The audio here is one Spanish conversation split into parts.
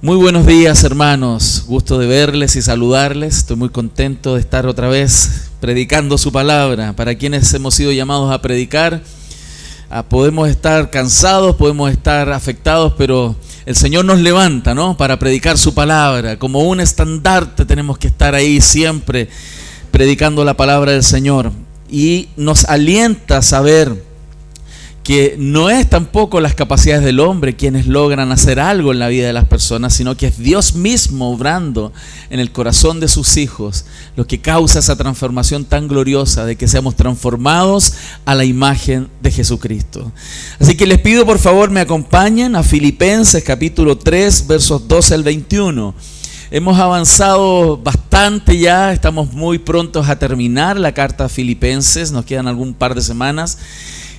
Muy buenos días, hermanos, gusto de verles y saludarles. Estoy muy contento de estar otra vez predicando su palabra. Para quienes hemos sido llamados a predicar, podemos estar cansados, podemos estar afectados, pero el Señor nos levanta, ¿no?, para predicar su palabra. Como un estandarte tenemos que estar ahí siempre predicando la palabra del Señor. Y nos alienta a saber que no es tampoco las capacidades del hombre quienes logran hacer algo en la vida de las personas, sino que es Dios mismo obrando en el corazón de sus hijos lo que causa esa transformación tan gloriosa de que seamos transformados a la imagen de Jesucristo. Así que les pido por favor me acompañen a Filipenses capítulo 3 versos 12 al 21. Hemos avanzado bastante ya, estamos muy prontos a terminar la carta a Filipenses, nos quedan algún par de semanas.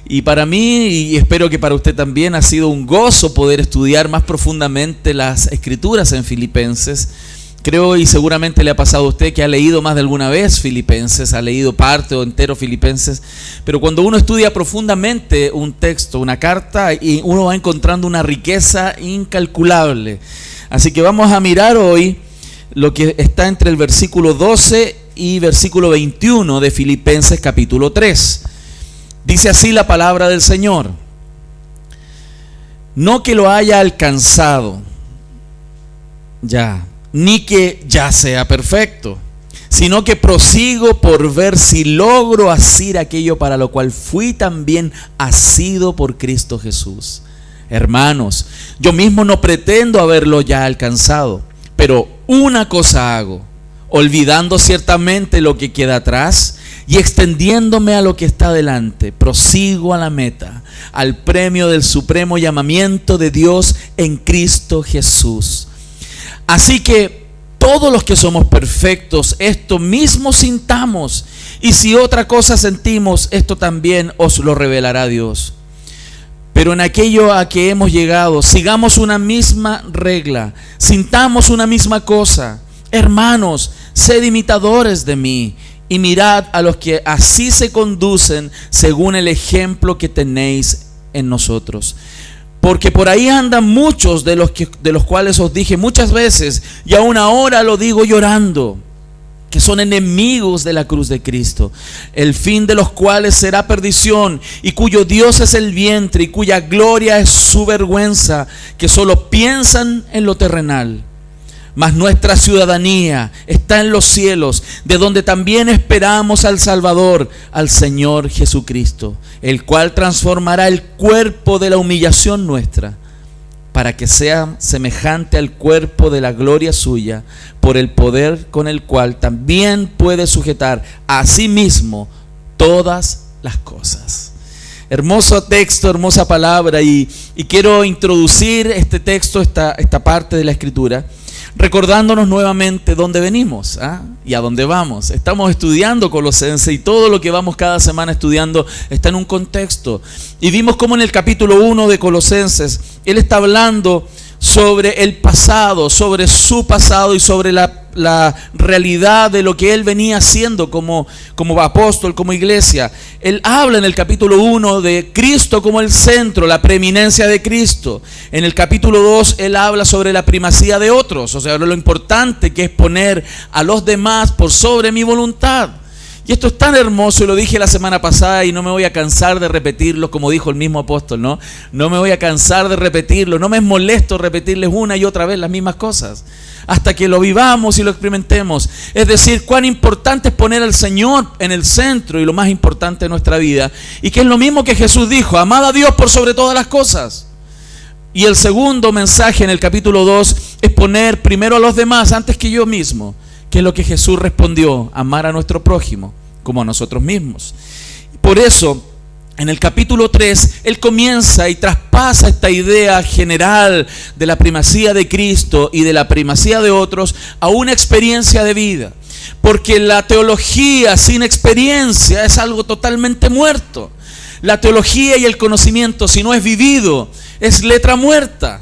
Y para mí, y espero que para usted también, ha sido un gozo poder estudiar más profundamente las escrituras en Filipenses. Creo y seguramente le ha pasado a usted que ha leído más de alguna vez Filipenses, ha leído parte o entero Filipenses, pero cuando uno estudia profundamente un texto, una carta, y uno va encontrando una riqueza incalculable. Así que vamos a mirar hoy lo que está entre el versículo 12 y versículo 21 de Filipenses capítulo 3. Dice así la palabra del Señor: no que lo haya alcanzado ya, ni que ya sea perfecto, sino que prosigo por ver si logro asir aquello para lo cual fui también asido por Cristo Jesús. Hermanos, yo mismo no pretendo haberlo ya alcanzado, pero una cosa hago, olvidando ciertamente lo que queda atrás y extendiéndome a lo que está delante, prosigo a la meta, al premio del supremo llamamiento de Dios en Cristo Jesús. Así que todos los que somos perfectos, esto mismo sintamos, y si otra cosa sentimos, esto también os lo revelará Dios. Pero en aquello a que hemos llegado, sigamos una misma regla, sintamos una misma cosa. Hermanos, sed imitadores de mí, y mirad a los que así se conducen según el ejemplo que tenéis en nosotros. Porque por ahí andan muchos de los cuales os dije muchas veces, y aún ahora lo digo llorando, que son enemigos de la cruz de Cristo, el fin de los cuales será perdición, y cuyo Dios es el vientre, y cuya gloria es su vergüenza, que solo piensan en lo terrenal. Mas nuestra ciudadanía está en los cielos, de donde también esperamos al Salvador, al Señor Jesucristo, el cual transformará el cuerpo de la humillación nuestra, para que sea semejante al cuerpo de la gloria suya, por el poder con el cual también puede sujetar a sí mismo todas las cosas. Hermoso texto, hermosa palabra, y quiero introducir este texto, esta parte de la Escritura, recordándonos nuevamente dónde venimos y a dónde vamos. Estamos estudiando Colosenses y todo lo que vamos cada semana estudiando está en un contexto. Y vimos cómo en el capítulo 1 de Colosenses, él está hablando sobre el pasado, sobre su pasado y sobre la realidad de lo que él venía haciendo como apóstol, como iglesia. Él habla en el capítulo 1 de Cristo como el centro, la preeminencia de Cristo. En el capítulo 2 él habla sobre la primacía de otros, o sea, lo importante que es poner a los demás por sobre mi voluntad. Y esto es tan hermoso, y lo dije la semana pasada y no me voy a cansar de repetirlo, como dijo el mismo apóstol, ¿no? No me voy a cansar de repetirlo, no me es molesto repetirles una y otra vez las mismas cosas, hasta que lo vivamos y lo experimentemos. Es decir, cuán importante es poner al Señor en el centro y lo más importante de nuestra vida, y que es lo mismo que Jesús dijo: amad a Dios por sobre todas las cosas. Y el segundo mensaje en el capítulo 2 es poner primero a los demás antes que yo mismo, que es lo que Jesús respondió: amar a nuestro prójimo como a nosotros mismos. Por eso, en el capítulo 3, él comienza y traspasa esta idea general de la primacía de Cristo y de la primacía de otros a una experiencia de vida. Porque la teología sin experiencia es algo totalmente muerto. La teología y el conocimiento, si no es vivido, es letra muerta.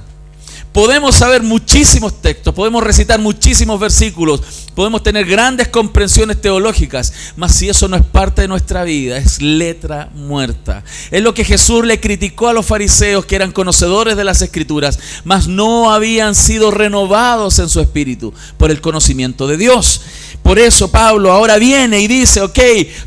Podemos saber muchísimos textos, podemos recitar muchísimos versículos, podemos tener grandes comprensiones teológicas, mas si eso no es parte de nuestra vida, es letra muerta. Es lo que Jesús le criticó a los fariseos, que eran conocedores de las Escrituras, mas no habían sido renovados en su espíritu por el conocimiento de Dios. Por eso Pablo ahora viene y dice, ok,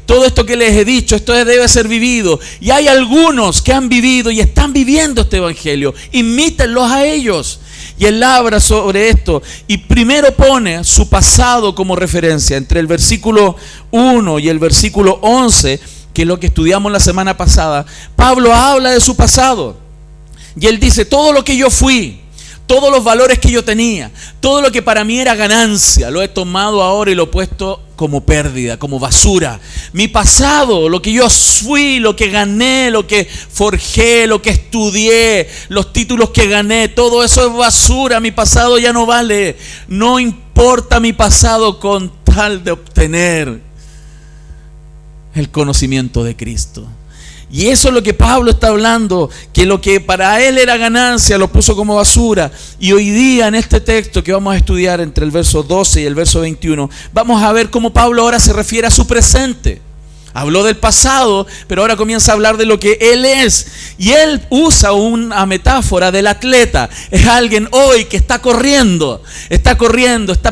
todo esto que les he dicho, esto debe ser vivido. Y hay algunos que han vivido y están viviendo este evangelio. Imítenlos a ellos. Y él habla sobre esto y primero pone su pasado como referencia. Entre el versículo 1 y el versículo 11, que es lo que estudiamos la semana pasada, Pablo habla de su pasado. Y él dice, todo lo que yo fui, todos los valores que yo tenía, todo lo que para mí era ganancia, lo he tomado ahora y lo he puesto como pérdida, como basura. Mi pasado, lo que yo fui, lo que gané, lo que forjé, lo que estudié, los títulos que gané, todo eso es basura. Mi pasado ya no vale. No importa mi pasado con tal de obtener el conocimiento de Cristo. Y eso es lo que Pablo está hablando, que lo que para él era ganancia lo puso como basura. Y hoy día en este texto que vamos a estudiar entre el verso 12 y el verso 21, vamos a ver cómo Pablo ahora se refiere a su presente. Habló del pasado, pero ahora comienza a hablar de lo que él es. Y él usa una metáfora del atleta. Es alguien hoy que está corriendo, está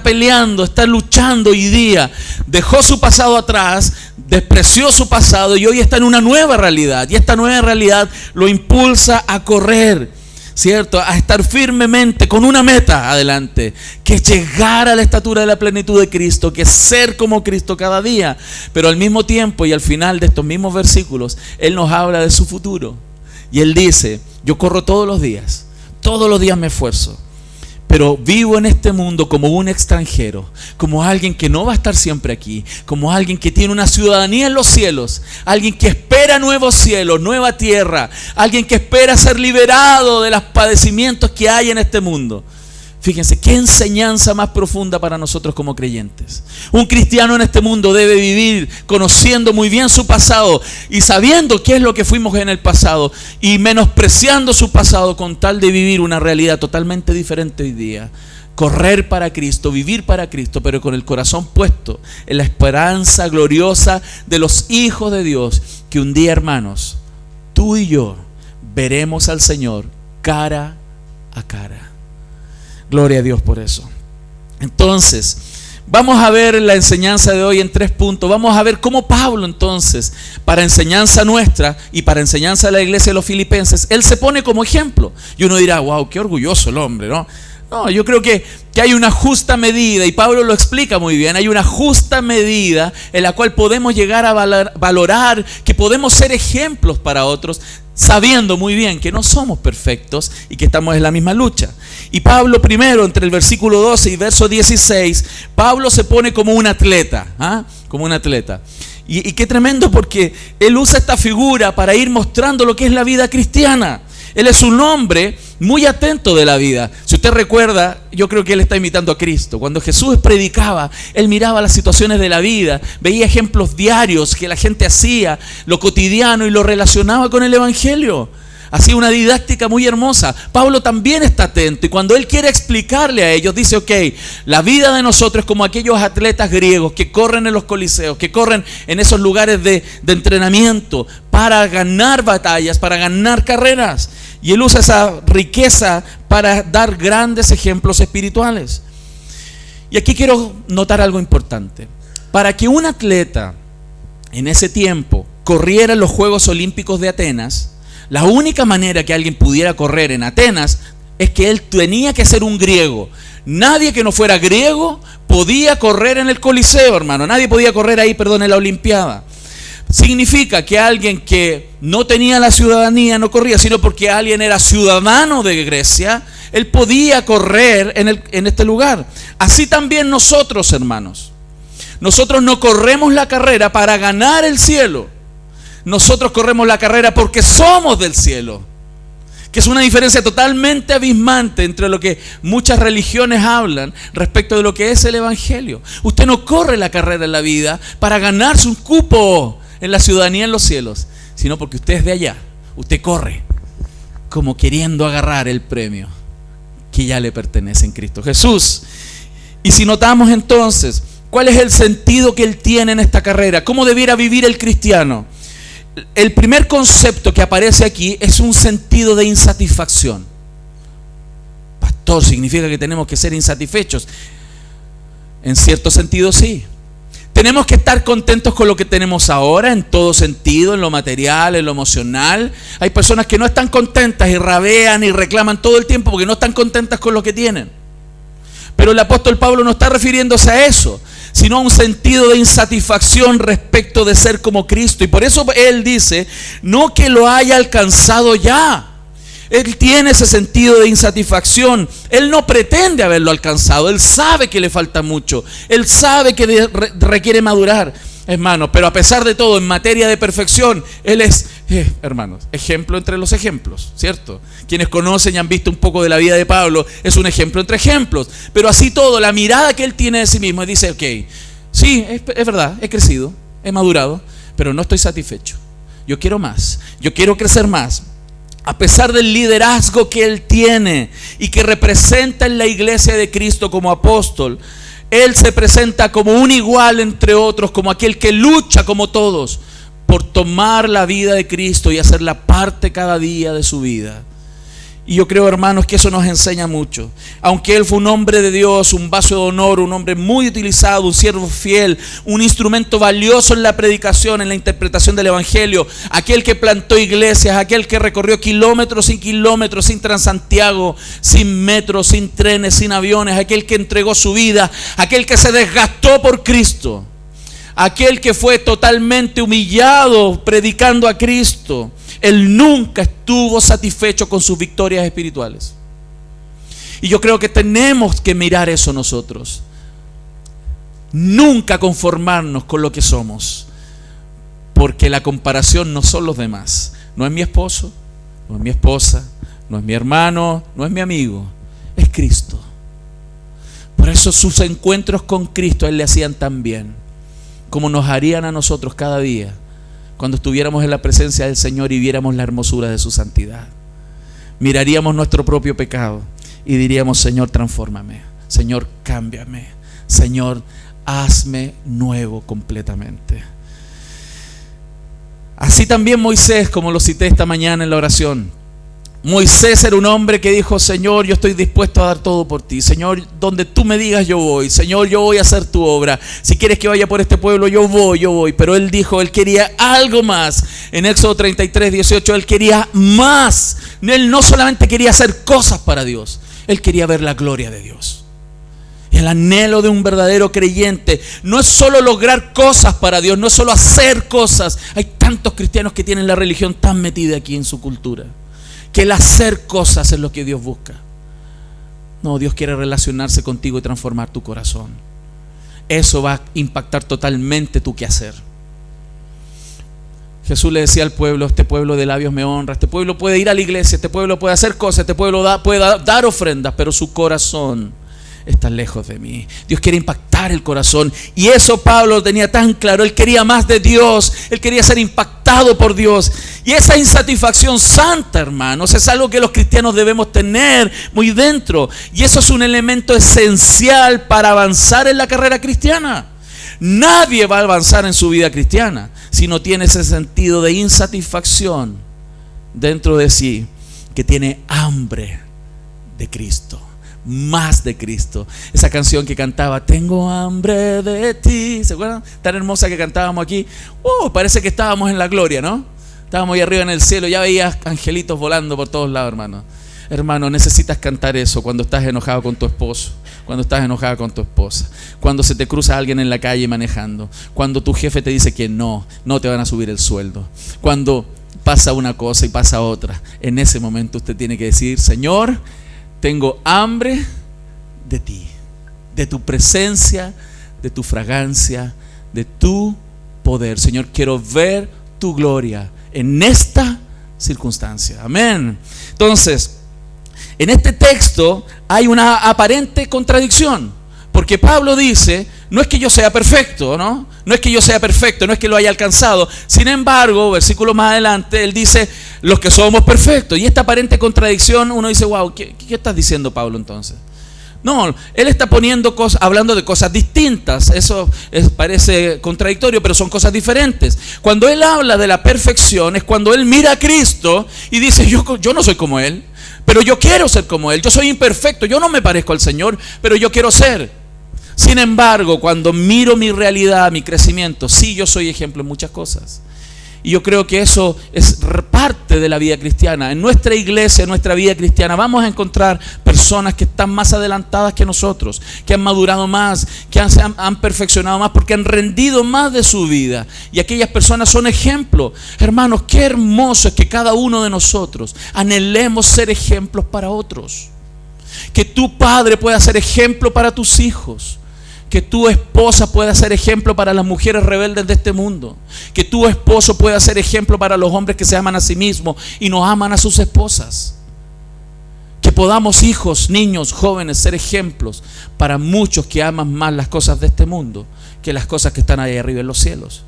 peleando, está luchando hoy día. Dejó su pasado atrás, despreció su pasado y hoy está en una nueva realidad. Y esta nueva realidad lo impulsa a correr, ¿cierto? A estar firmemente con una meta adelante, que es llegar a la estatura de la plenitud de Cristo, que es ser como Cristo cada día. Pero al mismo tiempo y al final de estos mismos versículos, él nos habla de su futuro. Y él dice, yo corro todos los días me esfuerzo, pero vivo en este mundo como un extranjero, como alguien que no va a estar siempre aquí, como alguien que tiene una ciudadanía en los cielos, alguien que espera nuevos cielos, nueva tierra, alguien que espera ser liberado de los padecimientos que hay en este mundo. Fíjense, qué enseñanza más profunda para nosotros como creyentes. Un cristiano en este mundo debe vivir conociendo muy bien su pasado y sabiendo qué es lo que fuimos en el pasado y menospreciando su pasado con tal de vivir una realidad totalmente diferente hoy día. Correr para Cristo, vivir para Cristo, pero con el corazón puesto en la esperanza gloriosa de los hijos de Dios, que un día, hermanos, tú y yo veremos al Señor cara a cara. Gloria a Dios por eso. Entonces, vamos a ver la enseñanza de hoy en 3 puntos. Vamos a ver cómo Pablo entonces, para enseñanza nuestra y para enseñanza de la iglesia de los filipenses, él se pone como ejemplo. Y uno dirá, wow, qué orgulloso el hombre, ¿no? No, yo creo que hay una justa medida, y Pablo lo explica muy bien. Hay una justa medida en la cual podemos llegar a valorar que podemos ser ejemplos para otros, sabiendo muy bien que no somos perfectos y que estamos en la misma lucha. Y Pablo primero, entre el versículo 12 y verso 16, Pablo se pone como un atleta, como un atleta. Y qué tremendo, porque él usa esta figura para ir mostrando lo que es la vida cristiana. Él es un hombre muy atento de la vida. Si usted recuerda, yo creo que él está imitando a Cristo. Cuando Jesús predicaba, él miraba las situaciones de la vida, veía ejemplos diarios que la gente hacía, lo cotidiano, y lo relacionaba con el evangelio. Hacía una didáctica muy hermosa. Pablo también está atento, y cuando él quiere explicarle a ellos, dice, ok, la vida de nosotros es como aquellos atletas griegos que corren en los coliseos, que corren en esos lugares de entrenamiento para ganar batallas, para ganar carreras. Y él usa esa riqueza para dar grandes ejemplos espirituales. Y aquí quiero notar algo importante. Para que un atleta en ese tiempo corriera en los Juegos Olímpicos de Atenas, la única manera que alguien pudiera correr en Atenas es que él tenía que ser un griego. Nadie que no fuera griego podía correr en el Coliseo, hermano. Nadie podía correr ahí, en la Olimpiada. Significa que alguien que no tenía la ciudadanía no corría, sino porque alguien era ciudadano de Grecia, él podía correr en este lugar. Así también nosotros, hermanos. Nosotros no corremos la carrera para ganar el cielo. Nosotros corremos la carrera porque somos del cielo. Que es una diferencia totalmente abismante entre lo que muchas religiones hablan respecto de lo que es el evangelio. Usted no corre la carrera en la vida para ganarse un cupo en la ciudadanía en los cielos, sino porque usted es de allá. Usted corre como queriendo agarrar el premio. que ya le pertenece en Cristo Jesús. Y si notamos entonces, ¿cuál es el sentido que él tiene en esta carrera? ¿Cómo debiera vivir el cristiano? El primer concepto que aparece aquí es un sentido de insatisfacción. Pastor, ¿significa que tenemos que ser insatisfechos? En cierto sentido, sí. Tenemos que estar contentos con lo que tenemos ahora, en todo sentido, en lo material, en lo emocional. Hay personas que no están contentas y rabean y reclaman todo el tiempo porque no están contentas con lo que tienen. Pero el apóstol Pablo no está refiriéndose a eso, sino a un sentido de insatisfacción respecto de ser como Cristo. Y por eso él dice, no que lo haya alcanzado ya. Él tiene ese sentido de insatisfacción. Él no pretende haberlo alcanzado. Él sabe que le falta mucho. Él sabe que requiere madurar, hermanos. Pero a pesar de todo, en materia de perfección, él es, hermanos, ejemplo entre los ejemplos, ¿cierto? Quienes conocen y han visto un poco de la vida de Pablo, es un ejemplo entre ejemplos. Pero así todo, la mirada que él tiene de sí mismo, dice, ok, sí, es verdad, he crecido, he madurado, pero no estoy satisfecho. Yo quiero más, yo quiero crecer más. A pesar del liderazgo que él tiene y que representa en la iglesia de Cristo como apóstol, él se presenta como un igual entre otros, como aquel que lucha como todos por tomar la vida de Cristo y hacerla parte cada día de su vida. Y yo creo, hermanos, que eso nos enseña mucho. Aunque él fue un hombre de Dios, un vaso de honor, un hombre muy utilizado, un siervo fiel, un instrumento valioso en la predicación, en la interpretación del evangelio, aquel que plantó iglesias, aquel que recorrió kilómetros y kilómetros sin Transantiago, sin metros, sin trenes, sin aviones, aquel que entregó su vida, aquel que se desgastó por Cristo, aquel que fue totalmente humillado predicando a Cristo. Él nunca estuvo satisfecho con sus victorias espirituales. Y yo creo que tenemos que mirar eso nosotros. Nunca conformarnos con lo que somos. Porque la comparación no son los demás. No es mi esposo, no es mi esposa, no es mi hermano, no es mi amigo. Es Cristo. Por eso sus encuentros con Cristo a él le hacían tan bien, como nos harían a nosotros cada día, cuando estuviéramos en la presencia del Señor y viéramos la hermosura de su santidad. Miraríamos nuestro propio pecado y diríamos, Señor, transfórmame. Señor, cámbiame. Señor, hazme nuevo completamente. Así también Moisés, como lo cité esta mañana en la oración. Moisés era un hombre que dijo, Señor, yo estoy dispuesto a dar todo por ti. Señor, donde tú me digas yo voy. Señor, yo voy a hacer tu obra. Si quieres que vaya por este pueblo, yo voy. Pero él dijo, él quería algo más. En Éxodo 33, 18, él quería más. Él no solamente quería hacer cosas para Dios, él quería ver la gloria de Dios. Y el anhelo de un verdadero creyente no es solo lograr cosas para Dios, no es solo hacer cosas. Hay tantos cristianos que tienen la religión tan metida aquí en su cultura, que el hacer cosas es lo que Dios busca. No, Dios quiere relacionarse contigo y transformar tu corazón. Eso va a impactar totalmente tu quehacer. Jesús le decía al pueblo, este pueblo de labios me honra, este pueblo puede ir a la iglesia, este pueblo puede hacer cosas, este pueblo puede dar ofrendas, pero su corazón está lejos de mí. Dios quiere impactar el corazón, y eso Pablo lo tenía tan claro. Él quería más de Dios, él quería ser impactado por Dios. Y esa insatisfacción santa, hermanos, es algo que los cristianos debemos tener muy dentro, y eso es un elemento esencial para avanzar en la carrera cristiana. Nadie va a avanzar en su vida cristiana si no tiene ese sentido de insatisfacción dentro de sí, que tiene hambre de Cristo, más de Cristo. Esa canción que cantaba, tengo hambre de ti, ¿se acuerdan? Tan hermosa que cantábamos aquí. Parece que estábamos en la gloria, ¿no? Estábamos ahí arriba en el cielo, ya veías angelitos volando por todos lados, hermano. Hermano, necesitas cantar eso cuando estás enojado con tu esposo, cuando estás enojada con tu esposa, cuando se te cruza alguien en la calle manejando, cuando tu jefe te dice que no te van a subir el sueldo, cuando pasa una cosa y pasa otra. En ese momento usted tiene que decir, Señor, tengo hambre de ti, de tu presencia, de tu fragancia, de tu poder. Señor, quiero ver tu gloria en esta circunstancia. Amén. Entonces, en este texto hay una aparente contradicción, porque Pablo dice, no es que yo sea perfecto, ¿no? No es que yo sea perfecto, no es que lo haya alcanzado. Sin embargo, versículo más adelante, él dice, los que somos perfectos. Y esta aparente contradicción, uno dice, wow, ¿qué estás diciendo, Pablo, entonces? No, él está hablando de cosas distintas. Eso parece contradictorio, pero son cosas diferentes. Cuando él habla de la perfección, es cuando él mira a Cristo y dice, yo no soy como él, pero yo quiero ser como él. Yo soy imperfecto, yo no me parezco al Señor, pero yo quiero ser. Sin embargo, cuando miro mi realidad, mi crecimiento, sí, yo soy ejemplo en muchas cosas. Y yo creo que eso es parte de la vida cristiana. En nuestra iglesia, en nuestra vida cristiana, vamos a encontrar personas que están más adelantadas que nosotros, que han madurado más, que han perfeccionado más, porque han rendido más de su vida. Y aquellas personas son ejemplos. Hermanos, qué hermoso es que cada uno de nosotros anhelemos ser ejemplos para otros. Que tu padre pueda ser ejemplo para tus hijos. Que tu esposa pueda ser ejemplo para las mujeres rebeldes de este mundo. Que tu esposo pueda ser ejemplo para los hombres que se aman a sí mismos y no aman a sus esposas. Que podamos, hijos, niños, jóvenes, ser ejemplos para muchos que aman más las cosas de este mundo que las cosas que están ahí arriba en los cielos.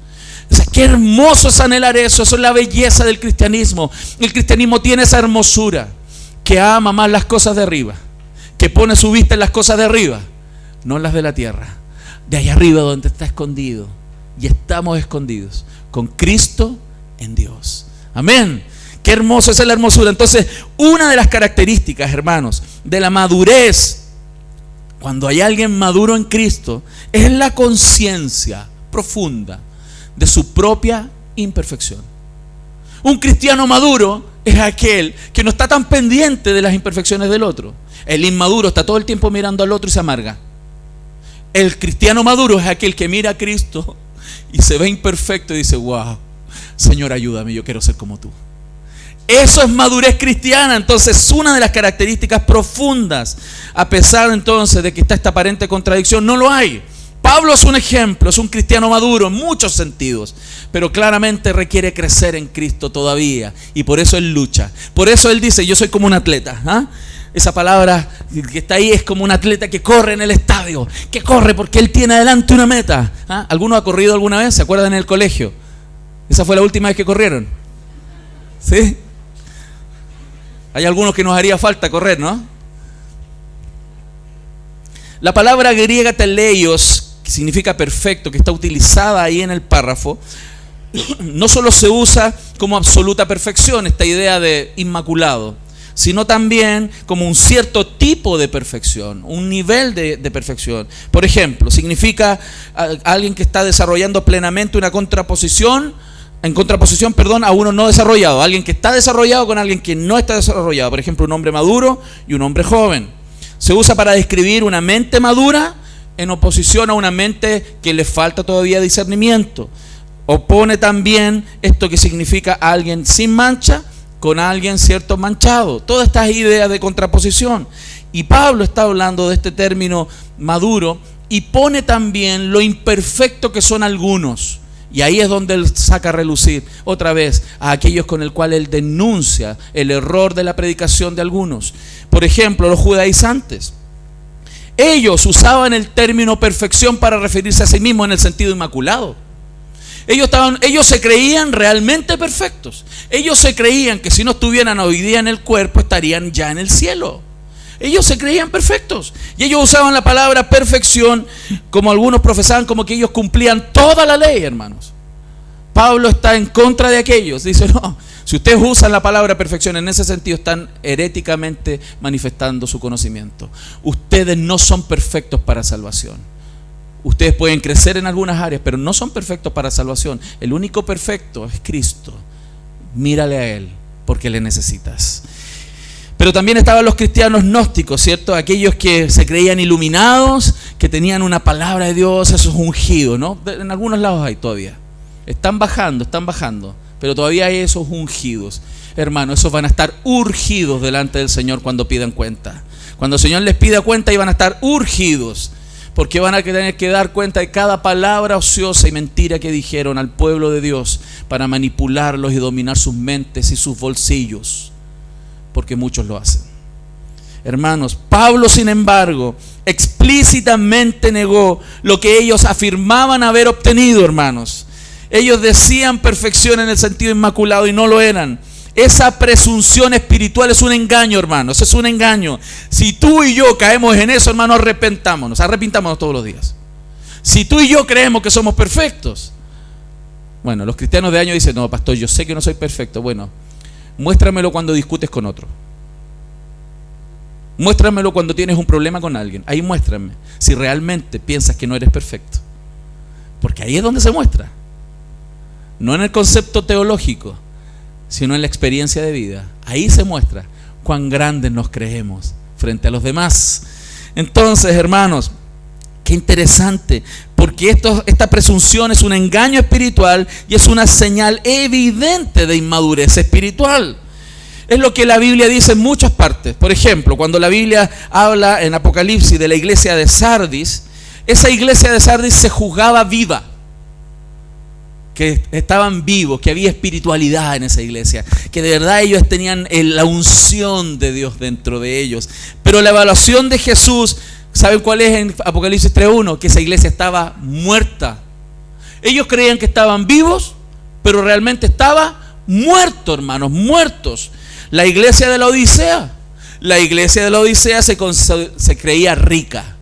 O sea, qué hermoso es anhelar eso. Eso es la belleza del cristianismo. El cristianismo tiene esa hermosura, que ama más las cosas de arriba, que pone su vista en las cosas de arriba, no las de la tierra, de allá arriba donde está escondido. Y estamos escondidos con Cristo en Dios. Amén. Qué hermoso, esa es la hermosura. Entonces, una de las características, hermanos, de la madurez, cuando hay alguien maduro en Cristo, es la conciencia profunda de su propia imperfección. Un cristiano maduro es aquel que no está tan pendiente de las imperfecciones del otro. El inmaduro está todo el tiempo mirando al otro y se amarga. El cristiano maduro es aquel que mira a Cristo y se ve imperfecto y dice, wow, Señor, ayúdame, yo quiero ser como tú. Eso es madurez cristiana. Entonces, es una de las características profundas. A pesar entonces de que está esta aparente contradicción, no lo hay. Pablo es un ejemplo, es un cristiano maduro en muchos sentidos, pero claramente requiere crecer en Cristo todavía. Y por eso él lucha. Por eso él dice, yo soy como un atleta, ¿ah? Esa palabra que está ahí es como un atleta que corre en el estadio, que corre porque él tiene adelante una meta. ¿Ah? ¿Alguno ha corrido alguna vez? ¿Se acuerdan en el colegio? Esa fue la última vez que corrieron. ¿Sí? Hay algunos que nos haría falta correr, ¿no? La palabra griega teleios, que significa perfecto, que está utilizada ahí en el párrafo, no solo se usa como absoluta perfección, esta idea de inmaculado, sino también como un cierto tipo de perfección, un nivel de perfección. Por ejemplo, significa alguien que está desarrollando plenamente una contraposición, a uno no desarrollado, alguien que está desarrollado con alguien que no está desarrollado. Por ejemplo, un hombre maduro y un hombre joven. Se usa para describir una mente madura en oposición a una mente que le falta todavía discernimiento. Opone también esto que significa alguien sin mancha con alguien cierto manchado. Todas estas ideas de contraposición. Y Pablo está hablando de este término maduro y pone también lo imperfecto que son algunos. Y ahí es donde él saca a relucir otra vez a aquellos con el cual él denuncia el error de la predicación de algunos. Por ejemplo, los judaizantes. Ellos usaban el término perfección para referirse a sí mismos en el sentido inmaculado. Ellos se creían realmente perfectos. Ellos se creían que si no estuvieran hoy día en el cuerpo, estarían ya en el cielo. Ellos se creían perfectos. Y ellos usaban la palabra perfección, como algunos profesaban, como que ellos cumplían toda la ley, hermanos. Pablo está en contra de aquellos. Dice, no, si ustedes usan la palabra perfección en ese sentido, están heréticamente manifestando su conocimiento. Ustedes no son perfectos para salvación. Ustedes pueden crecer en algunas áreas, pero no son perfectos para salvación. El único perfecto es Cristo. Mírale a Él, porque le necesitas. Pero también estaban los cristianos gnósticos, ¿cierto? Aquellos que se creían iluminados, que tenían una palabra de Dios, eso es ungido, ¿no? En algunos lados hay todavía. Están bajando, pero todavía hay esos ungidos. Hermano, esos van a estar urgidos delante del Señor cuando pidan cuenta. Cuando el Señor les pida cuenta, iban a estar urgidos. Porque van a tener que dar cuenta de cada palabra ociosa y mentira que dijeron al pueblo de Dios para manipularlos y dominar sus mentes y sus bolsillos. Porque muchos lo hacen. Hermanos, Pablo, sin embargo, explícitamente negó lo que ellos afirmaban haber obtenido, hermanos. Ellos decían perfección en el sentido inmaculado y no lo eran. Esa presunción espiritual es un engaño, hermanos, es un engaño. Si tú y yo caemos en eso, hermanos, arrepintámonos todos los días. Si tú y yo creemos que somos perfectos, bueno, los cristianos de año dicen, no, pastor, yo sé que no soy perfecto. Bueno, muéstramelo cuando discutes con otro. Muéstramelo cuando tienes un problema con alguien. Ahí muéstrame si realmente piensas que no eres perfecto. Porque ahí es donde se muestra. No en el concepto teológico, sino en la experiencia de vida. Ahí se muestra cuán grandes nos creemos frente a los demás. Entonces, hermanos, qué interesante, porque esta presunción es un engaño espiritual y es una señal evidente de inmadurez espiritual. Es lo que la Biblia dice en muchas partes. Por ejemplo, cuando la Biblia habla en Apocalipsis de la iglesia de Sardis, esa iglesia de Sardis se juzgaba viva, que estaban vivos, que había espiritualidad en esa iglesia, que de verdad ellos tenían la unción de Dios dentro de ellos. Pero la evaluación de Jesús, ¿saben cuál es en Apocalipsis 3:1? Que esa iglesia estaba muerta. Ellos creían que estaban vivos, pero realmente estaba muerto, hermanos, muertos. La iglesia de la Odisea se creía rica,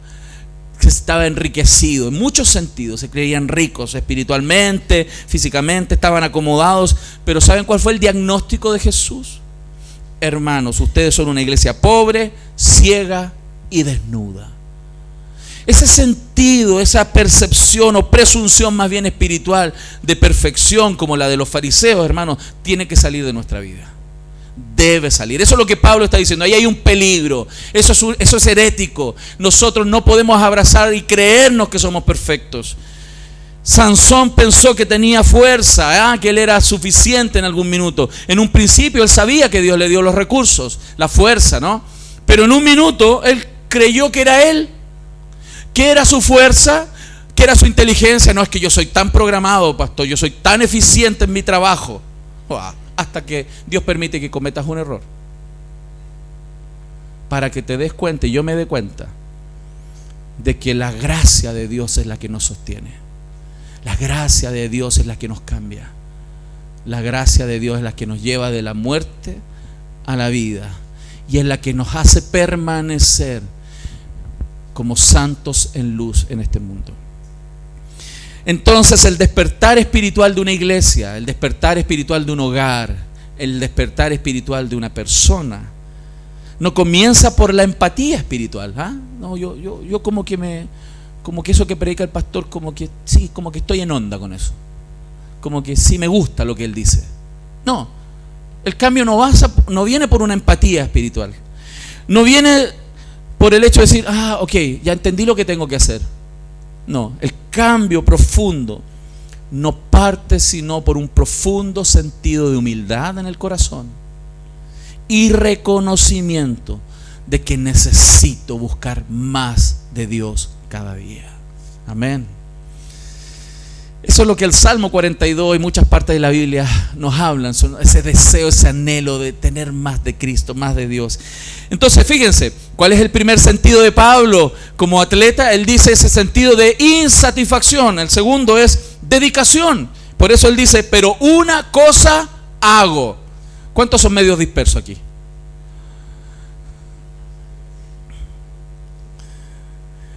que estaba enriquecido en muchos sentidos, se creían ricos espiritualmente, físicamente, estaban acomodados. Pero ¿saben cuál fue el diagnóstico de Jesús? Hermanos, ustedes son una iglesia pobre, ciega y desnuda. Ese sentido, esa percepción o presunción más bien espiritual de perfección como la de los fariseos, hermanos, tiene que salir de nuestra vida. Debe salir. Eso es lo que Pablo está diciendo. Ahí hay un peligro. Eso es herético. Nosotros no podemos abrazar y creernos que somos perfectos. Sansón pensó que tenía fuerza, que él era suficiente en algún minuto. En un principio él sabía que Dios le dio los recursos, la fuerza, ¿no? Pero en un minuto él creyó que era él, que era su fuerza, que era su inteligencia. No, es que yo soy tan programado, pastor, yo soy tan eficiente en mi trabajo. Hasta que Dios permite que cometas un error, para que te des cuenta y yo me dé cuenta de que la gracia de Dios es la que nos sostiene. La gracia de Dios es la que nos cambia. La gracia de Dios es la que nos lleva de la muerte a la vida, y es la que nos hace permanecer como santos en luz en este mundo. Entonces, el despertar espiritual de una iglesia, el despertar espiritual de un hogar, el despertar espiritual de una persona, no comienza por la empatía espiritual. No, yo como que eso que predica el pastor, como que sí, como que estoy en onda con eso, como que sí me gusta lo que él dice. No, el cambio no viene por una empatía espiritual, no viene por el hecho de decir, ok, ya entendí lo que tengo que hacer. No, el cambio profundo no parte sino por un profundo sentido de humildad en el corazón y reconocimiento de que necesito buscar más de Dios cada día. Amén. Eso es lo que el Salmo 42 y muchas partes de la Biblia nos hablan, son ese deseo, ese anhelo de tener más de Cristo, más de Dios. Entonces, fíjense, ¿cuál es el primer sentido de Pablo como atleta? Él dice ese sentido de insatisfacción. El segundo es dedicación. Por eso él dice, pero una cosa hago. ¿Cuántos son medios dispersos aquí?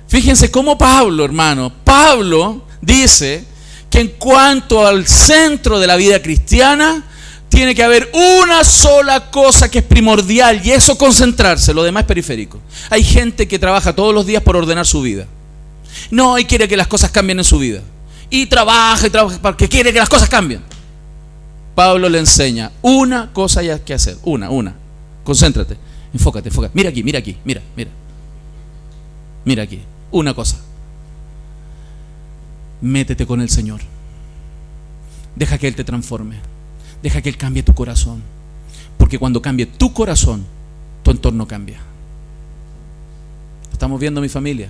Fíjense cómo Pablo, hermano, Pablo dice que en cuanto al centro de la vida cristiana, tiene que haber una sola cosa que es primordial, y eso concentrarse, lo demás es periférico. Hay gente que trabaja todos los días por ordenar su vida. No, y quiere que las cosas cambien en su vida. Y trabaja porque quiere que las cosas cambien. Pablo le enseña una cosa hay que hacer, una. Concéntrate, enfócate. Mira aquí, mira aquí, una cosa. Métete con el Señor. Deja que Él te transforme. Deja que Él cambie tu corazón. Porque cuando cambie tu corazón, tu entorno cambia. ¿Estamos viendo, mi familia?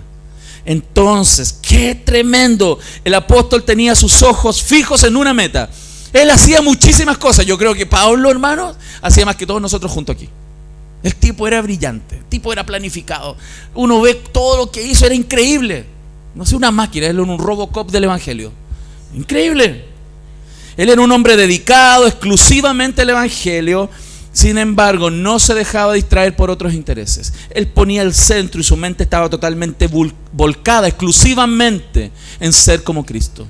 Entonces, qué tremendo. El apóstol tenía sus ojos fijos en una meta. Él hacía muchísimas cosas. Yo creo que Pablo, hermanos, hacía más que todos nosotros juntos aquí. El tipo era brillante, el tipo era planificado. Uno ve todo lo que hizo, era increíble. No sé, una máquina, él era un Robocop del Evangelio. Increíble. Él era un hombre dedicado exclusivamente al Evangelio. Sin embargo, no se dejaba distraer por otros intereses. Él ponía el centro y su mente estaba totalmente volcada exclusivamente en ser como Cristo.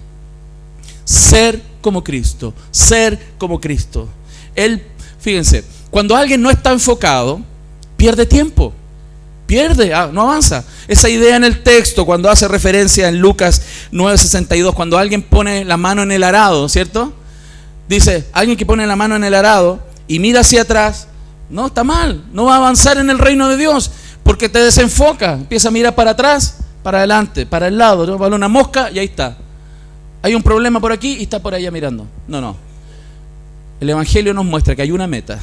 Ser como Cristo. Ser como Cristo. Él, fíjense, cuando alguien no está enfocado, pierde tiempo. Pierde, no avanza. Esa idea en el texto, cuando hace referencia en Lucas 9:62, cuando alguien pone la mano en el arado, ¿cierto? Dice, alguien que pone la mano en el arado y mira hacia atrás, no, está mal, no va a avanzar en el reino de Dios, porque te desenfoca, empieza a mirar para atrás, para adelante, para el lado, ¿no? Vale una mosca y ahí está. Hay un problema por aquí y está por allá mirando. No. El Evangelio nos muestra que hay una meta,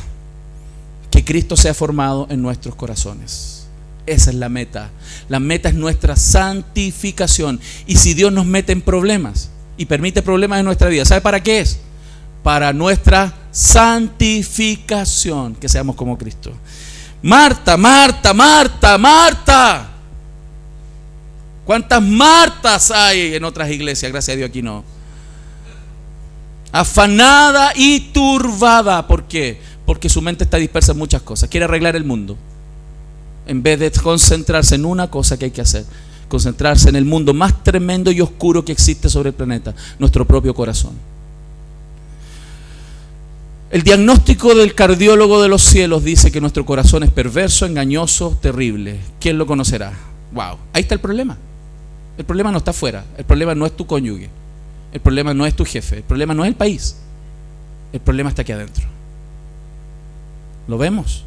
que Cristo sea formado en nuestros corazones. Esa es la meta. La meta es nuestra santificación. Y si Dios nos mete en problemas y permite problemas en nuestra vida, ¿sabe para qué es? Para nuestra santificación, que seamos como Cristo. Marta. ¿Cuántas Martas hay en otras iglesias? Gracias a Dios, aquí no. Afanada y turbada. ¿Por qué? Porque su mente está dispersa en muchas cosas. Quiere arreglar el mundo, en vez de concentrarse en una cosa que hay que hacer. Concentrarse en el mundo más tremendo y oscuro que existe sobre el planeta, nuestro propio corazón. El diagnóstico del cardiólogo de los cielos dice que nuestro corazón es perverso, engañoso, terrible. ¿Quién lo conocerá? Wow, ahí está el problema. El problema no está afuera. El problema no es tu cónyuge. El problema no es tu jefe. El problema no es el país. El problema está aquí adentro. ¿Lo vemos?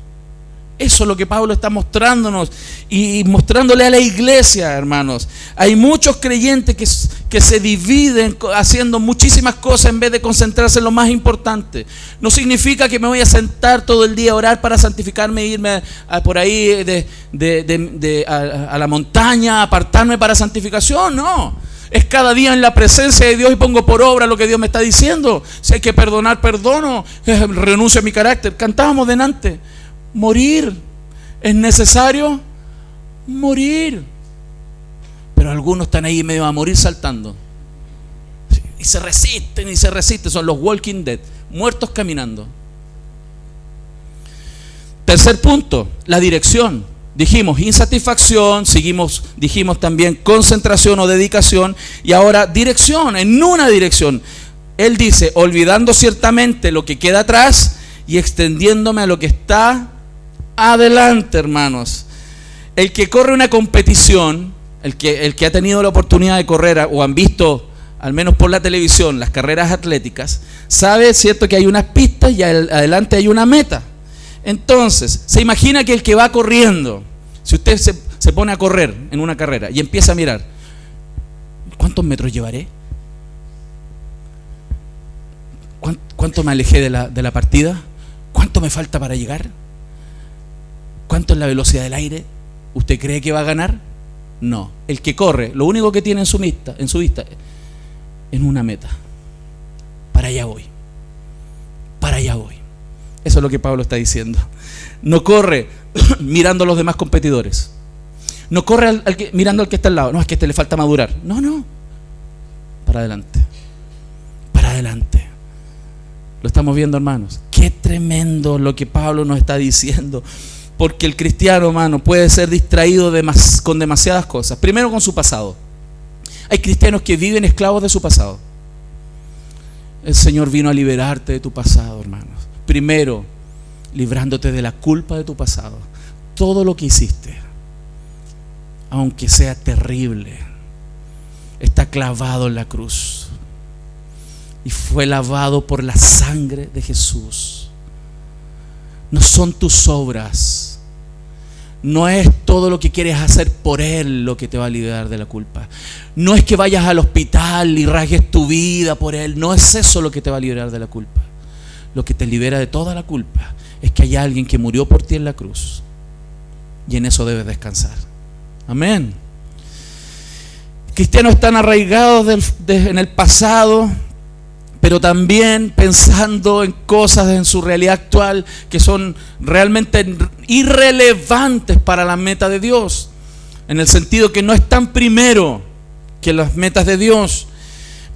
Eso es lo que Pablo está mostrándonos y mostrándole a la iglesia, hermanos. Hay muchos creyentes que se dividen haciendo muchísimas cosas en vez de concentrarse en lo más importante. No significa que me voy a sentar todo el día a orar para santificarme e irme por ahí a la montaña, apartarme para santificación. No. Es cada día en la presencia de Dios y pongo por obra lo que Dios me está diciendo. Si hay que perdonar, perdono. Renuncio a mi carácter. Cantábamos delante. Morir. ¿Es necesario? Morir. Pero algunos están ahí medio a morir saltando. Y se resisten. Son los Walking Dead. Muertos caminando. Tercer punto, la dirección. Dijimos insatisfacción, dijimos también concentración o dedicación, y ahora dirección, en una dirección. Él dice, olvidando ciertamente lo que queda atrás y extendiéndome a lo que está adelante, hermanos. El que corre una competición, el que ha tenido la oportunidad de correr o han visto, al menos por la televisión, las carreras atléticas, sabe, cierto, que hay unas pistas y adelante hay una meta. Entonces, se imagina que el que va corriendo, si usted se pone a correr en una carrera y empieza a mirar, ¿cuántos metros llevaré? ¿Cuánto me alejé de la partida? ¿Cuánto me falta para llegar? ¿Cuánto es la velocidad del aire? ¿Usted cree que va a ganar? No. El que corre, lo único que tiene en su vista es una meta. Para allá voy. Para allá voy. Eso es lo que Pablo está diciendo. No corre mirando a los demás competidores. No corre mirando al que está al lado. No, es que a este le falta madurar. No. Para adelante. Para adelante. Lo estamos viendo, hermanos. Qué tremendo lo que Pablo nos está diciendo. Porque el cristiano, hermano, puede ser distraído con demasiadas cosas. Primero, con su pasado. Hay cristianos que viven esclavos de su pasado. El Señor vino a liberarte de tu pasado, hermanos. Primero, librándote de la culpa de tu pasado. Todo lo que hiciste, aunque sea terrible, está clavado en la cruz y fue lavado por la sangre de Jesús. No son tus obras, no es todo lo que quieres hacer por Él lo que te va a liberar de la culpa. No es que vayas al hospital y rasgues tu vida por Él. No es eso lo que te va a liberar de la culpa. Lo que te libera de toda la culpa es que hay alguien que murió por ti en la cruz, y en eso debes descansar. Amén. Cristianos están arraigados en el pasado, pero también pensando en cosas en su realidad actual que son realmente irrelevantes para la meta de Dios, en el sentido que no están primero que las metas de Dios.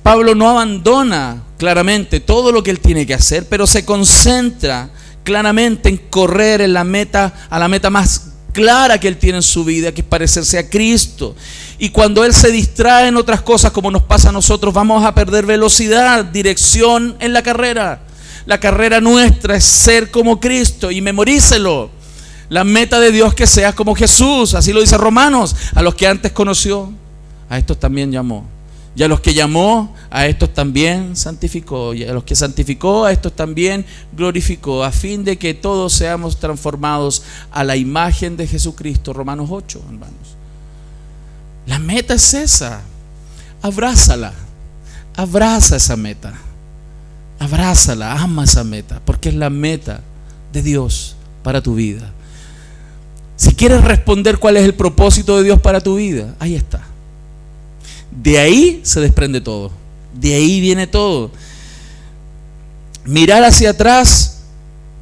Pablo no abandona claramente todo lo que él tiene que hacer, pero se concentra claramente en correr en la meta, a la meta más clara que él tiene en su vida, que es parecerse a Cristo. Y cuando él se distrae en otras cosas, como nos pasa a nosotros, vamos a perder velocidad, dirección en la carrera. La carrera nuestra es ser como Cristo, y memorícelo. La meta de Dios, que seas como Jesús, así lo dice Romanos. A los que antes conoció, a estos también llamó. Y a los que llamó, a estos también santificó. Y a los que santificó, a estos también glorificó, a fin de que todos seamos transformados a la imagen de Jesucristo. Romanos 8, hermanos. La meta es esa. Abrázala. Abraza esa meta. Abrázala, ama esa meta, porque es la meta de Dios para tu vida. Si quieres responder cuál es el propósito de Dios para tu vida, ahí está. De ahí se desprende todo. De ahí viene todo. Mirar hacia atrás,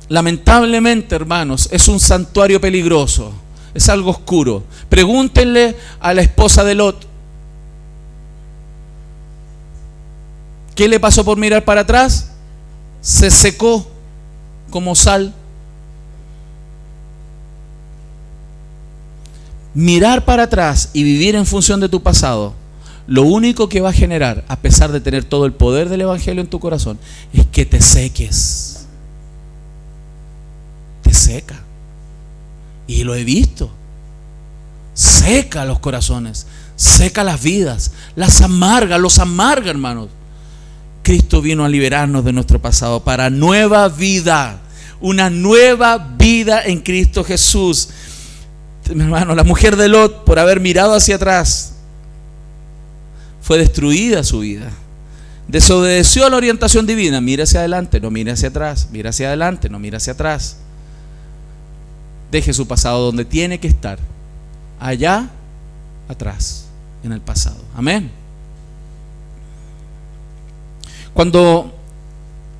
lamentablemente, hermanos, es un santuario peligroso. Es algo oscuro. Pregúntenle a la esposa de Lot. ¿Qué le pasó por mirar para atrás? Se secó como sal. Mirar para atrás y vivir en función de tu pasado, lo único que va a generar, a pesar de tener todo el poder del Evangelio en tu corazón, es que te seques. Te seca. Y lo he visto. Seca los corazones, seca las vidas, las amarga, los amarga, hermanos. Cristo vino a liberarnos de nuestro pasado para nueva vida, una nueva vida en Cristo Jesús. Mi hermano, la mujer de Lot, por haber mirado hacia atrás, fue destruida su vida. Desobedeció a la orientación divina. Mira hacia adelante, no mire hacia atrás. Mira hacia adelante, no mire hacia atrás. Deje su pasado donde tiene que estar, allá atrás, en el pasado. Amén. Cuando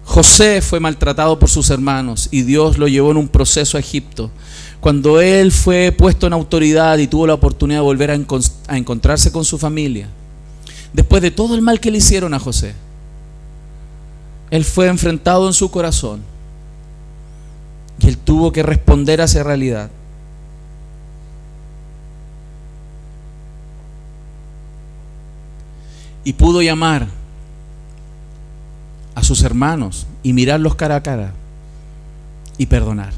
José fue maltratado por sus hermanos y Dios lo llevó en un proceso a Egipto, cuando él fue puesto en autoridad y tuvo la oportunidad de volver a encontrarse con su familia, después de todo el mal que le hicieron a José, él fue enfrentado en su corazón y él tuvo que responder a esa realidad. Y pudo llamar a sus hermanos y mirarlos cara a cara y perdonar.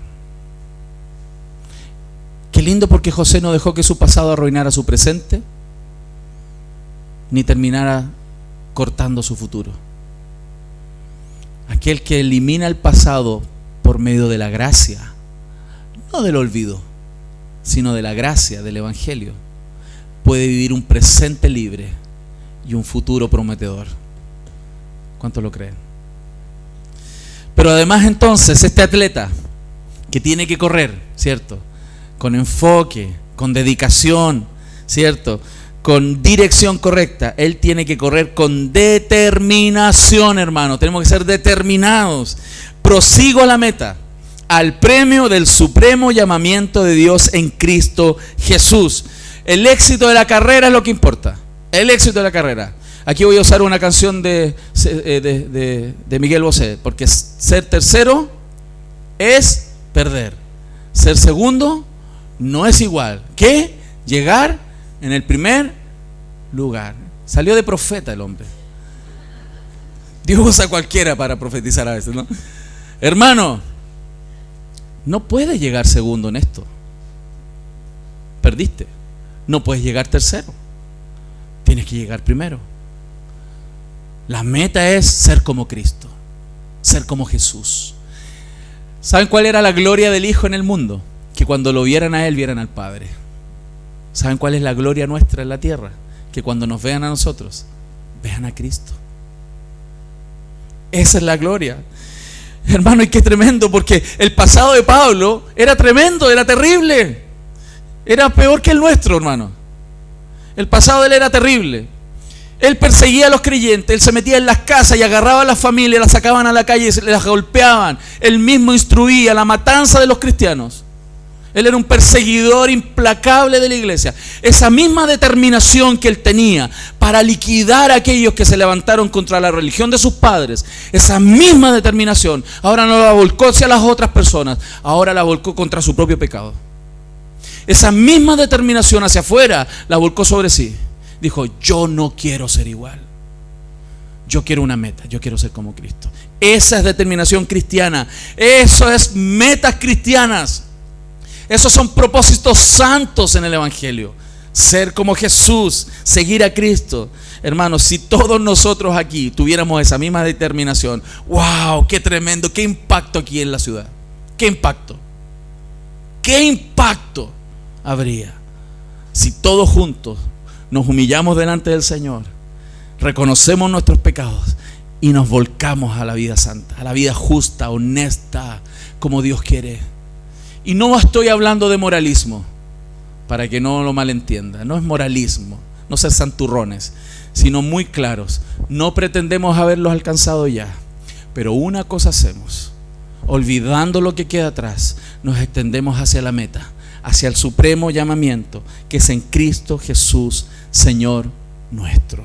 Qué lindo, porque José no dejó que su pasado arruinara su presente, ni terminara cortando su futuro. Aquel que elimina el pasado por medio de la gracia, no del olvido, sino de la gracia del Evangelio, puede vivir un presente libre y un futuro prometedor. ¿Cuántos lo creen? Pero además, entonces, este atleta que tiene que correr, ¿cierto?, con enfoque, con dedicación, ¿cierto?, con dirección correcta, él tiene que correr con determinación, hermano. Tenemos que ser determinados. Prosigo a la meta, al premio del supremo llamamiento de Dios en Cristo Jesús. El éxito de la carrera es lo que importa. El éxito de la carrera. Aquí voy a usar una canción de Miguel Bosé, porque ser tercero es perder. Ser segundo no es igual que llegar en el primer lugar. Salió de profeta el hombre. Dios usa a cualquiera para profetizar a veces, ¿no? Hermano, no puedes llegar segundo en esto. Perdiste. No puedes llegar tercero. Tienes que llegar primero. La meta es ser como Cristo, ser como Jesús. ¿Saben cuál era la gloria del Hijo en el mundo? Que cuando lo vieran a Él, vieran al Padre. ¿Saben cuál es la gloria nuestra en la tierra? Que cuando nos vean a nosotros, vean a Cristo. Esa es la gloria. Hermano, y qué tremendo, porque el pasado de Pablo era tremendo, era terrible. Era peor que el nuestro, hermano. El pasado de él era terrible. Él perseguía a los creyentes, él se metía en las casas y agarraba a las familias, las sacaban a la calle y las golpeaban. Él mismo instruía la matanza de los cristianos. Él era un perseguidor implacable de la iglesia. Esa misma determinación que él tenía para liquidar a aquellos que se levantaron contra la religión de sus padres, esa misma determinación, ahora no la volcó hacia las otras personas, ahora la volcó contra su propio pecado. Esa misma determinación hacia afuera la volcó sobre sí. Dijo: yo no quiero ser igual. Yo quiero una meta, yo quiero ser como Cristo. Esa es determinación cristiana. Eso es metas cristianas. Esos son propósitos santos en el Evangelio. Ser como Jesús, seguir a Cristo. Hermanos, si todos nosotros aquí tuviéramos esa misma determinación, ¡wow! ¡Qué tremendo! ¡Qué impacto aquí en la ciudad! ¡Qué impacto! ¡Qué impacto habría si todos juntos nos humillamos delante del Señor, reconocemos nuestros pecados y nos volcamos a la vida santa, a la vida justa, honesta, como Dios quiere? Y no estoy hablando de moralismo, para que no lo malentienda. No es moralismo, no ser santurrones, sino muy claros. No pretendemos haberlos alcanzado ya, pero una cosa hacemos: olvidando lo que queda atrás, nos extendemos hacia la meta, hacia el supremo llamamiento, que es en Cristo Jesús, Señor nuestro.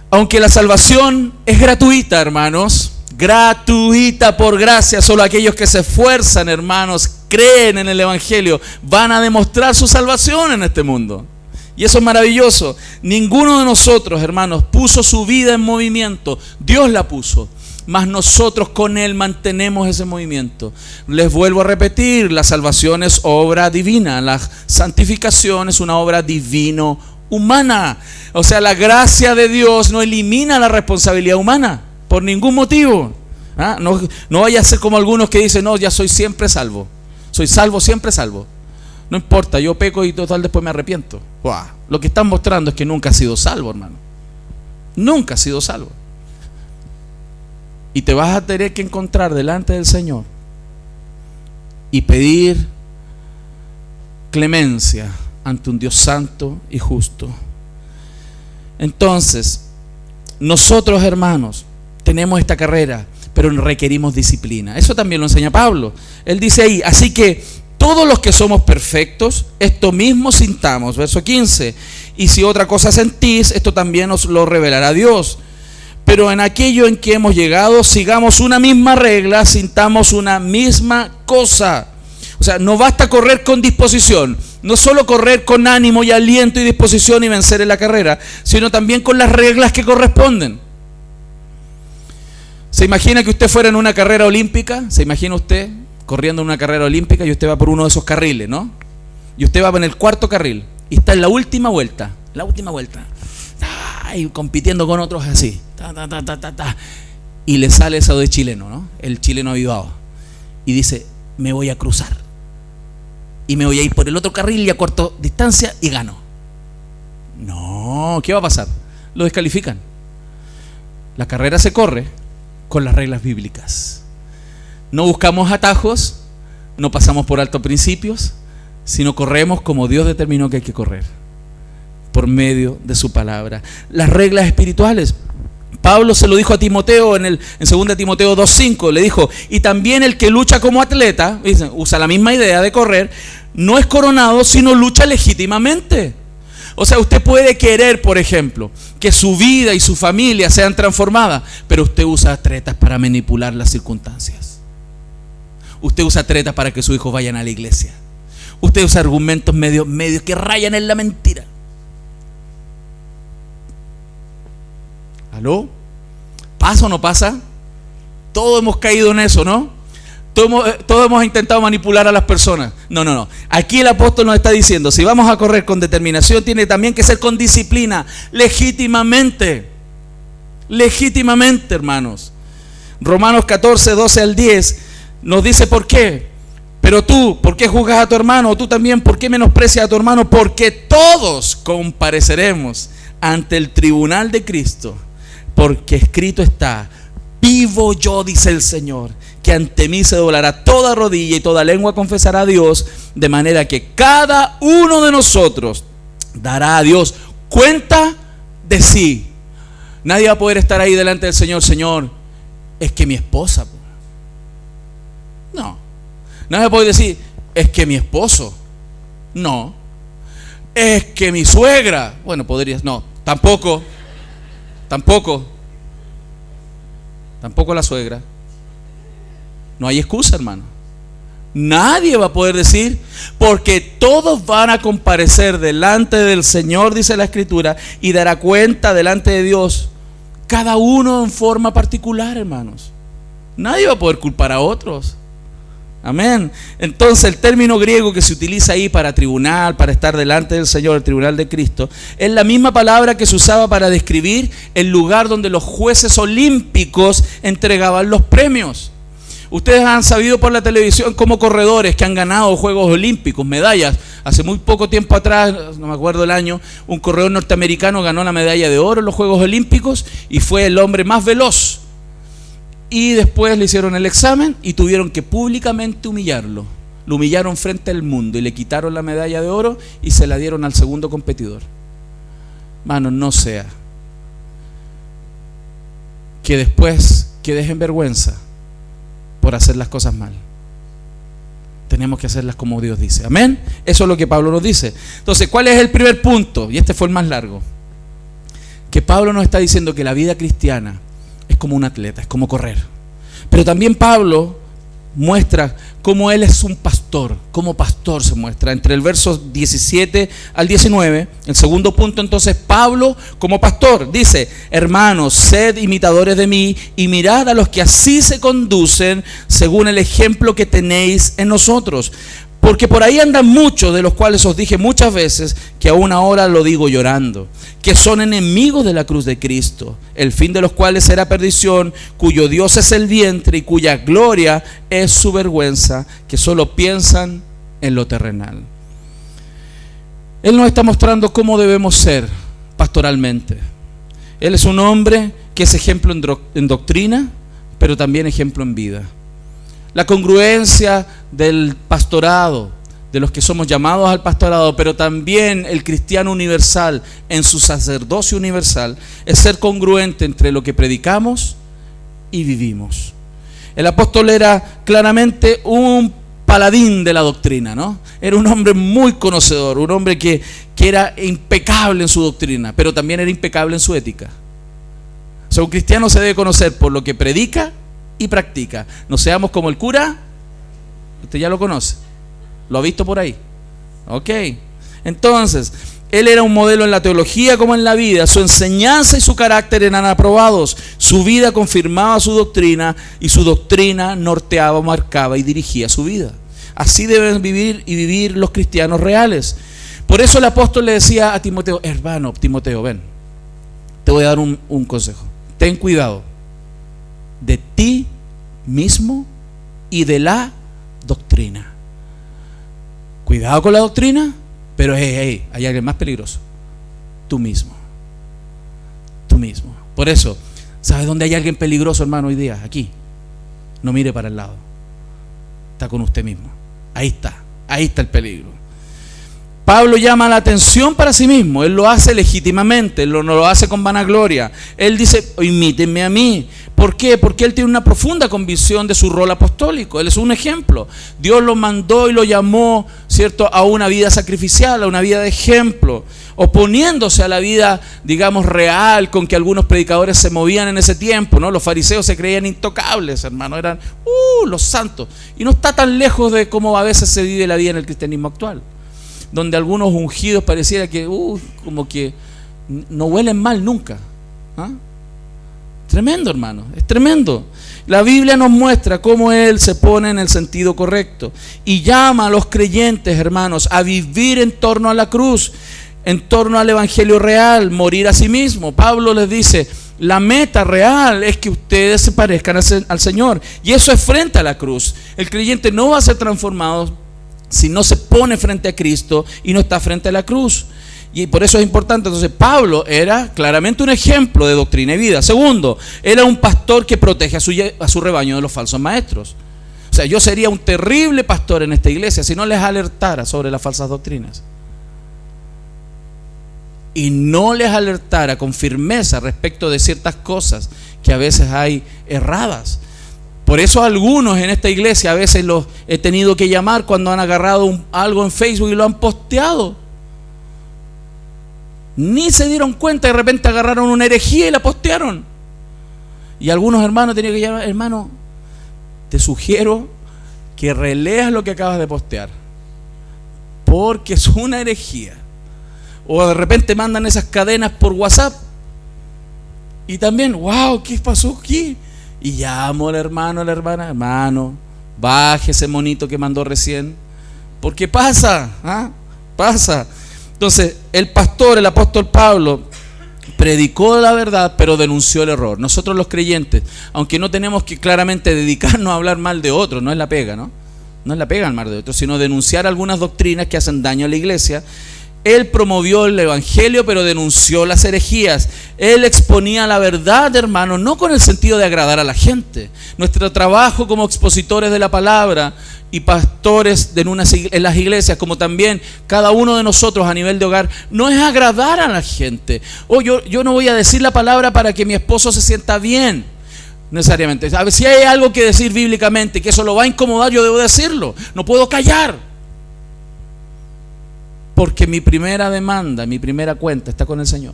Aunque la salvación es gratuita, hermanos, gratuita por gracia, solo aquellos que se esfuerzan, hermanos, creen en el Evangelio, van a demostrar su salvación en este mundo. Y eso es maravilloso. Ninguno de nosotros, hermanos, puso su vida en movimiento. Dios la puso, mas nosotros con Él mantenemos ese movimiento. Les vuelvo a repetir: la salvación es obra divina, la santificación es una obra divino-humana. O sea, la gracia de Dios no elimina la responsabilidad humana por ningún motivo. No vaya a ser como algunos que dicen: no, ya soy siempre salvo. Soy salvo, siempre salvo. No importa, yo peco y total después me arrepiento. ¡Wow! Lo que están mostrando es que nunca has sido salvo, hermano. Nunca has sido salvo. Y te vas a tener que encontrar delante del Señor y pedir clemencia ante un Dios santo y justo. Entonces, nosotros, hermanos, tenemos esta carrera, pero requerimos disciplina. Eso también lo enseña Pablo. Él dice ahí: así que todos los que somos perfectos, esto mismo sintamos. Verso 15: y si otra cosa sentís, esto también os lo revelará Dios. Pero en aquello en que hemos llegado, sigamos una misma regla, sintamos una misma cosa. O sea, no basta correr con disposición, no solo correr con ánimo y aliento y disposición y vencer en la carrera, sino también con las reglas que corresponden. ¿Se imagina que usted fuera en una carrera olímpica? ¿Se imagina usted corriendo en una carrera olímpica y usted va por uno de esos carriles, ¿no? Y usted va en el cuarto carril y está en la última vuelta. Y compitiendo con otros así. Y le sale eso de chileno, ¿no? El chileno avivado. Y dice: me voy a cruzar. Y me voy a ir por el otro carril y a corto distancia y gano. No, ¿qué va a pasar? Lo descalifican. La carrera se corre con las reglas bíblicas. No buscamos atajos, no pasamos por alto principios, sino corremos como Dios determinó que hay que correr, por medio de su palabra. Las reglas espirituales, Pablo se lo dijo a Timoteo en 2 Timoteo 2:5, le dijo: y también el que lucha como atleta, usa la misma idea de correr, no es coronado, sino lucha legítimamente. O sea, usted puede querer, por ejemplo, que su vida y su familia sean transformadas, pero usted usa tretas para manipular las circunstancias. Usted usa tretas para que sus hijos vayan a la iglesia. Usted usa argumentos medios que rayan en la mentira. ¿Aló? ¿Pasa o no pasa? Todos hemos caído en eso, ¿no? Todos hemos intentado manipular a las personas. No. Aquí el apóstol nos está diciendo: si vamos a correr con determinación, tiene también que ser con disciplina, legítimamente, hermanos. Romanos 14, 12 al 10 nos dice por qué. Pero tú, ¿por qué juzgas a tu hermano? O tú también, ¿por qué menosprecias a tu hermano? Porque todos compareceremos ante el tribunal de Cristo, porque escrito está: vivo yo, dice el Señor, que ante mí se doblará toda rodilla y toda lengua confesará a Dios, de manera que cada uno de nosotros dará a Dios cuenta de sí. Nadie va a poder estar ahí delante del Señor. Señor, es que mi esposa. No. Nadie va a poder decir, es que mi esposo. No. Es que mi suegra. Bueno, podrías. No, tampoco. Tampoco la suegra. No hay excusa, hermano. Nadie va a poder decir, porque todos van a comparecer delante del Señor, dice la Escritura, y dará cuenta delante de Dios, cada uno en forma particular, hermanos. Nadie va a poder culpar a otros. Amén. Entonces el término griego que se utiliza ahí para tribunal, para estar delante del Señor, el tribunal de Cristo, es la misma palabra que se usaba para describir el lugar donde los jueces olímpicos entregaban los premios. Ustedes han sabido por la televisión cómo corredores que han ganado Juegos Olímpicos, medallas. Hace muy poco tiempo atrás, no me acuerdo el año, un corredor norteamericano ganó la medalla de oro en los Juegos Olímpicos y fue el hombre más veloz. Y después le hicieron el examen y tuvieron que públicamente humillarlo. Lo humillaron frente al mundo y le quitaron la medalla de oro y se la dieron al segundo competidor. Mano, no sea que después quedes en vergüenza por hacer las cosas mal. Tenemos que hacerlas como Dios dice. Amén. Eso es lo que Pablo nos dice. Entonces, ¿cuál es el primer punto? Y este fue el más largo. Que Pablo nos está diciendo que la vida cristiana es como un atleta, es como correr. Pero también Pablo muestra cómo él es un pastor, como pastor se muestra. Entre el verso 17 al 19, el segundo punto, entonces Pablo como pastor dice: hermanos, sed imitadores de mí y mirad a los que así se conducen según el ejemplo que tenéis en nosotros. Porque por ahí andan muchos, de los cuales os dije muchas veces, que aún ahora lo digo llorando, que son enemigos de la cruz de Cristo, el fin de los cuales será perdición, cuyo Dios es el vientre y cuya gloria es su vergüenza, que solo piensan en lo terrenal. Él nos está mostrando cómo debemos ser pastoralmente. Él es un hombre que es ejemplo en doctrina, pero también ejemplo en vida. La congruencia del pastorado, de los que somos llamados al pastorado, pero también el cristiano universal en su sacerdocio universal, es ser congruente entre lo que predicamos y vivimos. El apóstol era claramente un paladín de la doctrina, ¿no? Era un hombre muy conocedor, un hombre que era impecable en su doctrina, pero también era impecable en su ética. O sea, un cristiano se debe conocer por lo que predica y practica. No seamos como el cura. Usted ya lo conoce, lo ha visto por ahí. Ok. Entonces, él era un modelo en la teología como en la vida. Su enseñanza y su carácter eran aprobados. Su vida confirmaba su doctrina y su doctrina norteaba, marcaba y dirigía su vida. Así deben vivir los cristianos reales. Por eso el apóstol le decía a Timoteo: hermano Timoteo, ven, te voy a dar un consejo. Ten cuidado de ti mismo y de la doctrina. Cuidado con la doctrina, pero hay alguien más peligroso: tú mismo. Tú mismo. Por eso, ¿sabes dónde hay alguien peligroso, hermano, hoy día? Aquí. No mire para el lado. Está con usted mismo. Ahí está el peligro. Pablo llama la atención para sí mismo. Él lo hace legítimamente, él no lo hace con vanagloria. Él dice: imítenme a mí. ¿Por qué? Porque él tiene una profunda convicción de su rol apostólico. Él es un ejemplo. Dios lo mandó y lo llamó, ¿cierto?, a una vida sacrificial, a una vida de ejemplo, oponiéndose a la vida, digamos, real con que algunos predicadores se movían en ese tiempo, ¿no? Los fariseos se creían intocables, hermano, eran los santos. Y no está tan lejos de cómo a veces se vive la vida en el cristianismo actual, donde algunos ungidos pareciera que como que no huelen mal nunca. ¿Ah? Tremendo, hermano, es tremendo. La Biblia nos muestra cómo Él se pone en el sentido correcto y llama a los creyentes, hermanos, a vivir en torno a la cruz, en torno al evangelio real, morir a sí mismo. Pablo les dice: la meta real es que ustedes se parezcan al Señor, y eso es frente a la cruz. El creyente no va a ser transformado si no se pone frente a Cristo y no está frente a la cruz. Y por eso es importante. Entonces Pablo era claramente un ejemplo de doctrina y vida. Segundo, era un pastor que protege a su rebaño de los falsos maestros. O sea, yo sería un terrible pastor en esta iglesia si no les alertara sobre las falsas doctrinas. y no les alertara con firmeza respecto de ciertas cosas que a veces hay erradas. Por eso algunos en esta iglesia a veces los he tenido que llamar cuando han agarrado algo en Facebook y lo han posteado. Ni se dieron cuenta, de repente agarraron una herejía y la postearon. Y algunos hermanos tenían que llamar: hermano, te sugiero que releas lo que acabas de postear, porque es una herejía. O de repente mandan esas cadenas por WhatsApp y también, wow, ¿qué pasó aquí? Y llamo al hermano, a la hermana: hermano, baje ese monito que mandó recién, porque pasa, pasa. Entonces, el pastor, el apóstol Pablo, predicó la verdad, pero denunció el error. Nosotros los creyentes, aunque no tenemos que claramente dedicarnos a hablar mal de otros, no es la pega, ¿no? No es la pega el mal de otros, sino denunciar algunas doctrinas que hacen daño a la iglesia. Él promovió el evangelio, pero denunció las herejías. Él exponía la verdad, hermanos, no con el sentido de agradar a la gente. Nuestro trabajo como expositores de la palabra y pastores en las iglesias, como también cada uno de nosotros a nivel de hogar, no es agradar a la gente. Yo no voy a decir la palabra para que mi esposo se sienta bien, necesariamente. A ver, si hay algo que decir bíblicamente que eso lo va a incomodar, yo debo decirlo. No puedo callar. Porque mi primera demanda, mi primera cuenta está con el Señor,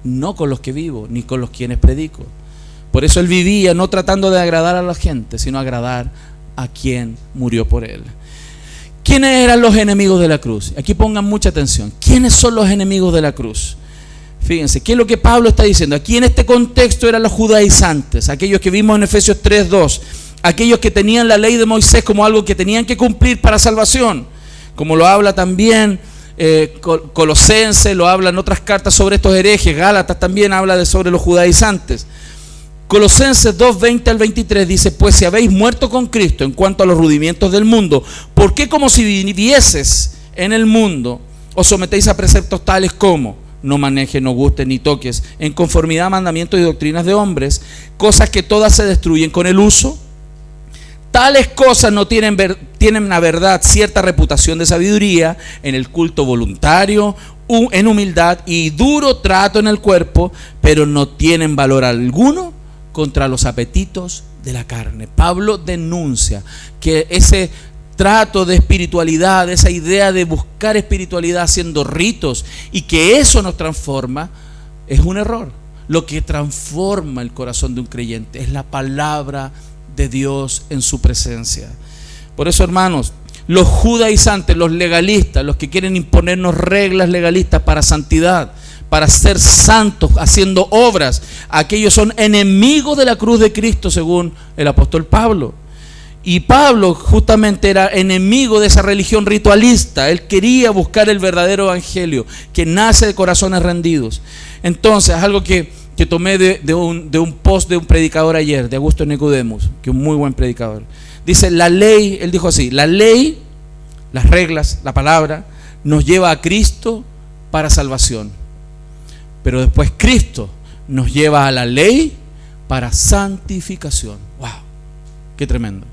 no con los que vivo, ni con los quienes predico. Por eso él vivía no tratando de agradar a la gente, sino agradar a quien murió por él. ¿Quiénes eran los enemigos de la cruz? Aquí pongan mucha atención. ¿Quiénes son los enemigos de la cruz? Fíjense, ¿qué es lo que Pablo está diciendo? Aquí en este contexto eran los judaizantes, aquellos que vimos en Efesios 3:2, aquellos que tenían la ley de Moisés como algo que tenían que cumplir para salvación. Como lo habla también Colosenses, lo habla en otras cartas sobre estos herejes. Gálatas también habla sobre los judaizantes. Colosenses 2:20 al 23 dice: pues si habéis muerto con Cristo en cuanto a los rudimientos del mundo, ¿por qué como si vivieses en el mundo os sometéis a preceptos tales como: no manejes, no gustes ni toques, en conformidad a mandamientos y doctrinas de hombres, cosas que todas se destruyen con el uso? Tales cosas no tienen a verdad cierta reputación de sabiduría en el culto voluntario, en humildad y duro trato en el cuerpo, pero no tienen valor alguno contra los apetitos de la carne. Pablo denuncia que ese trato de espiritualidad, esa idea de buscar espiritualidad haciendo ritos y que eso nos transforma, es un error. Lo que transforma el corazón de un creyente es la palabra de Dios en su presencia. Por eso, hermanos, los judaizantes, los legalistas, los que quieren imponernos reglas legalistas para santidad, para ser santos, haciendo obras, aquellos son enemigos de la cruz de Cristo, según el apóstol Pablo. Y Pablo justamente era enemigo de esa religión ritualista. Él quería buscar el verdadero evangelio que nace de corazones rendidos. Entonces, algo que tomé de un post de un predicador ayer, de Augusto Nicodemus, que es un muy buen predicador. Dice: la ley, él dijo así: la ley, las reglas, la palabra, nos lleva a Cristo para salvación. Pero después Cristo nos lleva a la ley para santificación. ¡Wow! ¡Qué tremendo!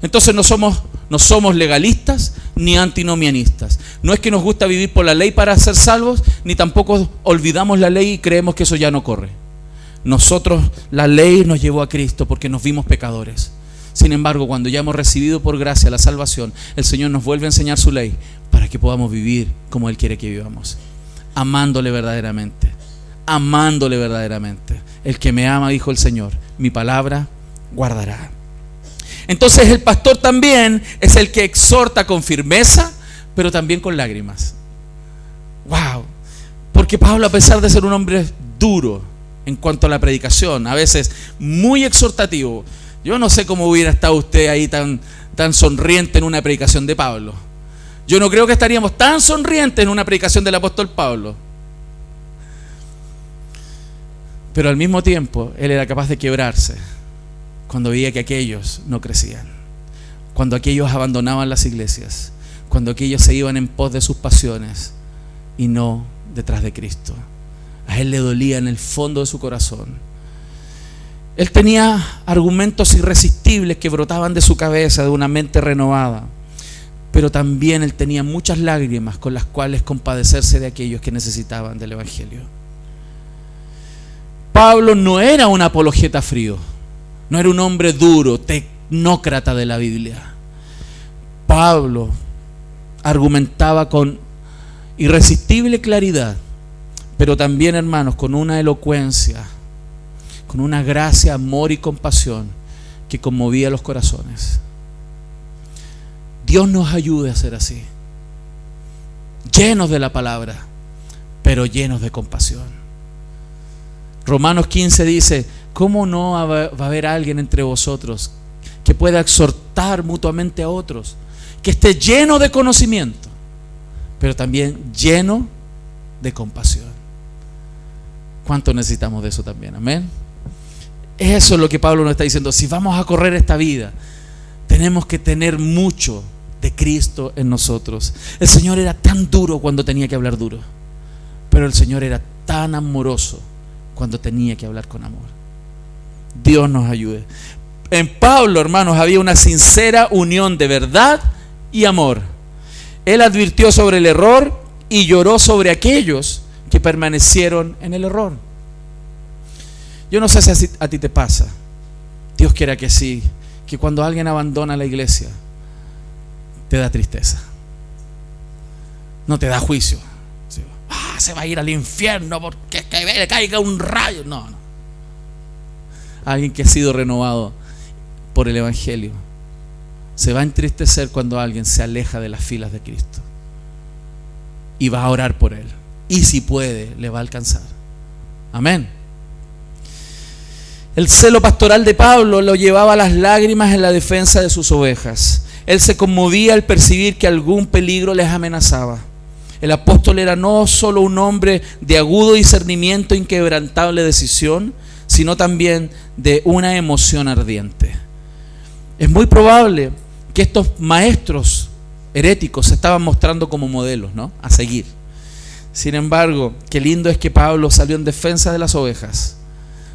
Entonces no somos legalistas ni antinomianistas. No es que nos gusta vivir por la ley para ser salvos, ni tampoco olvidamos la ley y creemos que eso ya no corre. Nosotros, la ley nos llevó a Cristo porque nos vimos pecadores. Sin embargo, cuando ya hemos recibido por gracia la salvación, el Señor nos vuelve a enseñar su ley para que podamos vivir como Él quiere que vivamos, amándole verdaderamente. Amándole verdaderamente. El que me ama, dijo el Señor, mi palabra guardará. Entonces el pastor también es el que exhorta con firmeza, pero también con lágrimas. ¡Wow! Porque Pablo, a pesar de ser un hombre duro en cuanto a la predicación, a veces muy exhortativo, yo no sé cómo hubiera estado usted ahí tan sonriente en una predicación de Pablo. Yo no creo que estaríamos tan sonrientes en una predicación del apóstol Pablo. Pero al mismo tiempo, él era capaz de quebrarse cuando veía que aquellos no crecían, cuando aquellos abandonaban las iglesias, cuando aquellos se iban en pos de sus pasiones y no detrás de Cristo. A él le dolía en el fondo de su corazón. Él tenía argumentos irresistibles que brotaban de su cabeza, de una mente renovada. pero también él tenía muchas lágrimas con las cuales compadecerse de aquellos que necesitaban del Evangelio. Pablo no era un apologeta frío, no era un hombre duro, tecnócrata de la Biblia. Pablo argumentaba con irresistible claridad, pero también, hermanos, con una elocuencia, con una gracia, amor y compasión que conmovía los corazones. Dios nos ayude a ser así, llenos de la palabra, pero llenos de compasión. Romanos 15 dice: ¿cómo no va a haber alguien entre vosotros que pueda exhortar mutuamente a otros, que esté lleno de conocimiento, pero también lleno de compasión? ¿Cuánto necesitamos de eso también? Amén. Eso es lo que Pablo nos está diciendo. Si vamos a correr esta vida, tenemos que tener mucho de Cristo en nosotros. El Señor era tan duro cuando tenía que hablar duro, pero el Señor era tan amoroso cuando tenía que hablar con amor. Dios nos ayude. En Pablo, hermanos, había una sincera unión de verdad y amor. Él advirtió sobre el error y lloró sobre aquellos que permanecieron en el error. Yo no sé si a ti te pasa, Dios quiera que sí, que cuando alguien abandona la iglesia te da tristeza, no te da juicio. Se va a ir al infierno porque le caiga un rayo. No. Alguien que ha sido renovado por el Evangelio se va a entristecer cuando alguien se aleja de las filas de Cristo, y va a orar por él, y si puede le va a alcanzar. Amén. El celo pastoral de Pablo lo llevaba a las lágrimas en la defensa de sus ovejas. Él se conmovía al percibir que algún peligro les amenazaba. El apóstol era no solo un hombre de agudo discernimiento, inquebrantable decisión, sino también de una emoción ardiente. Es muy probable que estos maestros heréticos se estaban mostrando como modelos, ¿no?, a seguir. Sin embargo, qué lindo es que Pablo salió en defensa de las ovejas,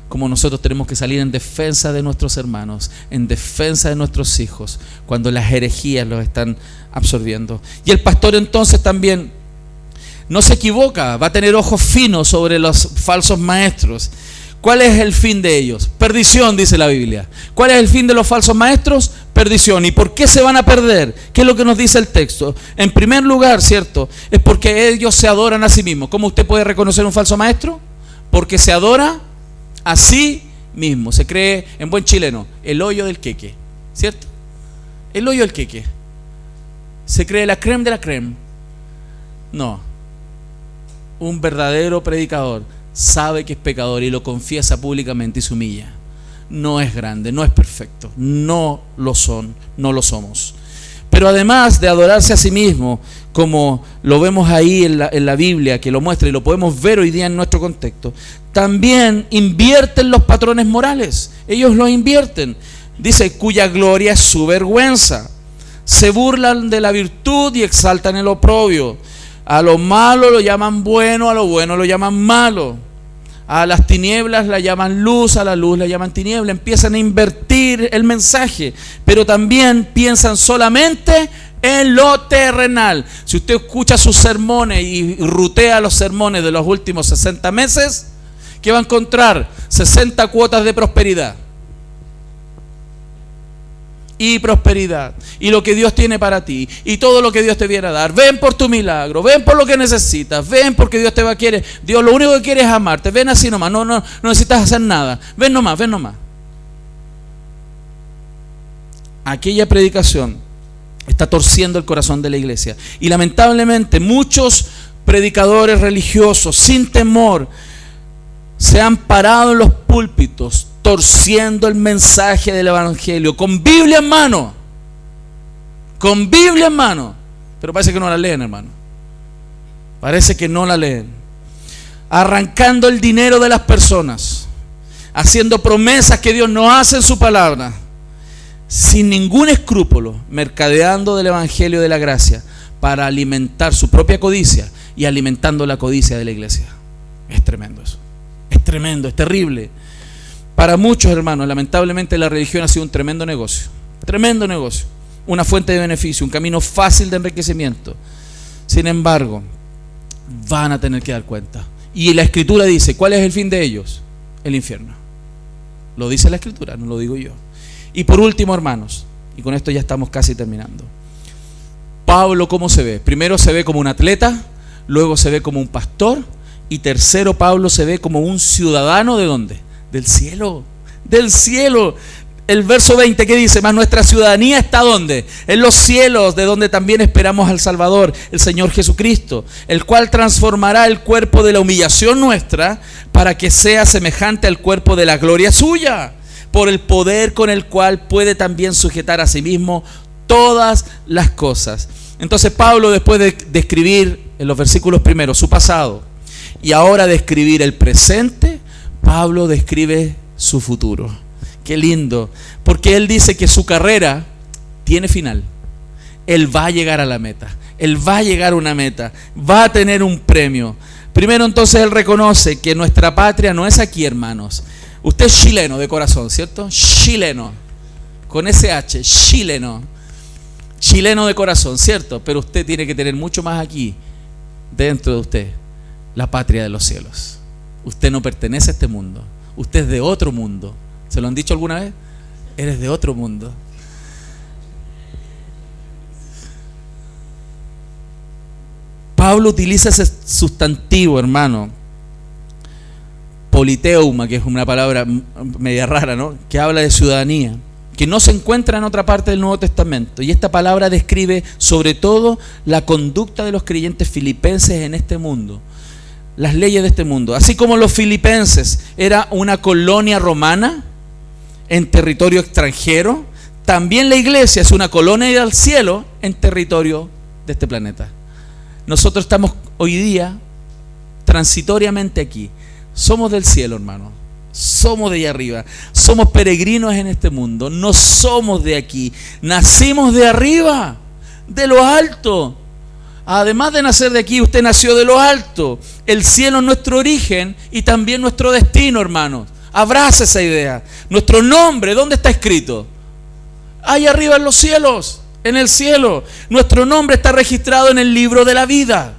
como nosotros tenemos que salir en defensa de nuestros hermanos, en defensa de nuestros hijos, cuando las herejías los están absorbiendo. Y el pastor entonces también no se equivoca, va a tener ojos finos sobre los falsos maestros. ¿Cuál es el fin de ellos? Perdición, dice la Biblia. ¿Cuál es el fin de los falsos maestros? Perdición. ¿Y por qué se van a perder? ¿Qué es lo que nos dice el texto? En primer lugar, ¿cierto?, es porque ellos se adoran a sí mismos. ¿Cómo usted puede reconocer un falso maestro? Porque se adora a sí mismo. Se cree, en buen chileno, el hoyo del queque, ¿cierto? El hoyo del queque. Se cree la crème de la crème. No. Un verdadero predicador sabe que es pecador y lo confiesa públicamente y se humilla. No es grande, no es perfecto, no lo son, no lo somos. Pero además de adorarse a sí mismo, como lo vemos ahí en la Biblia, que lo muestra y lo podemos ver hoy día en nuestro contexto, también invierten los patrones morales. Ellos los invierten. Dice: cuya gloria es su vergüenza. Se burlan de la virtud y exaltan el oprobio. A lo malo lo llaman bueno, a lo bueno lo llaman malo. A las tinieblas la llaman luz, a la luz la llaman tiniebla. Empiezan a invertir el mensaje, pero también piensan solamente en lo terrenal. Si usted escucha sus sermones y rutea los sermones de los últimos 60 meses, ¿qué va a encontrar? 60 cuotas de prosperidad. Y prosperidad, y lo que Dios tiene para ti, y todo lo que Dios te viene a dar. Ven por tu milagro, ven por lo que necesitas, ven porque Dios te va a querer. Dios lo único que quiere es amarte. Ven así nomás, no necesitas hacer nada. Ven nomás, ven nomás. Aquella predicación está torciendo el corazón de la iglesia, y lamentablemente muchos predicadores religiosos sin temor se han parado en los púlpitos torciendo el mensaje del Evangelio, con Biblia en mano, pero parece que no la leen, hermano. Parece que no la leen. Arrancando el dinero de las personas, haciendo promesas que Dios no hace en su palabra, sin ningún escrúpulo, mercadeando del Evangelio de la gracia para alimentar su propia codicia y alimentando la codicia de la iglesia. Es tremendo eso. Es tremendo, es terrible. Para muchos, hermanos, lamentablemente la religión ha sido un tremendo negocio. Tremendo negocio. una fuente de beneficio, un camino fácil de enriquecimiento. Sin embargo, van a tener que dar cuenta. Y la Escritura dice, ¿cuál es el fin de ellos? El infierno. Lo dice la Escritura, no lo digo yo. Y por último, hermanos, y con esto ya estamos casi terminando. Pablo, ¿cómo se ve? Primero se ve como un atleta, luego se ve como un pastor, y tercero, Pablo se ve como un ciudadano, ¿de dónde? Del cielo, del cielo. El verso 20, ¿qué dice? Mas nuestra ciudadanía está ¿dónde? En los cielos, de donde también esperamos al Salvador, el Señor Jesucristo, el cual transformará el cuerpo de la humillación nuestra para que sea semejante al cuerpo de la gloria suya, por el poder con el cual puede también sujetar a sí mismo todas las cosas. Entonces Pablo, después de describir en los versículos primeros su pasado y ahora describir el presente, Pablo describe su futuro. Qué lindo, porque él dice que su carrera tiene final. Él va a llegar a la meta, él va a llegar a una meta, va a tener un premio. Primero, entonces, él reconoce que nuestra patria no es aquí, hermanos. Usted es chileno de corazón, ¿cierto? Chileno, con SH, chileno. Chileno de corazón, ¿cierto? Pero usted tiene que tener mucho más aquí, dentro de usted, la patria de los cielos. Usted no pertenece a este mundo, usted es de otro mundo. ¿Se lo han dicho alguna vez? Eres de otro mundo. Pablo utiliza ese sustantivo, hermano, politeuma, que es una palabra media rara, ¿no? Que habla de ciudadanía, que no se encuentra en otra parte del Nuevo Testamento. Y esta palabra describe sobre todo la conducta de los creyentes filipenses en este mundo, las leyes de este mundo. Así como los filipenses era una colonia romana en territorio extranjero, también la iglesia es una colonia del cielo en territorio de este planeta. Nosotros estamos hoy día transitoriamente aquí. Somos del cielo, hermano. Somos de allá arriba. Somos peregrinos en este mundo. No somos de aquí. Nacimos de arriba, de lo alto. Además de nacer de aquí, usted nació de lo alto. El cielo es nuestro origen y también nuestro destino, hermanos. Abraza esa idea. Nuestro nombre, ¿dónde está escrito? Ahí arriba en los cielos, en el cielo. Nuestro nombre está registrado en el libro de la vida.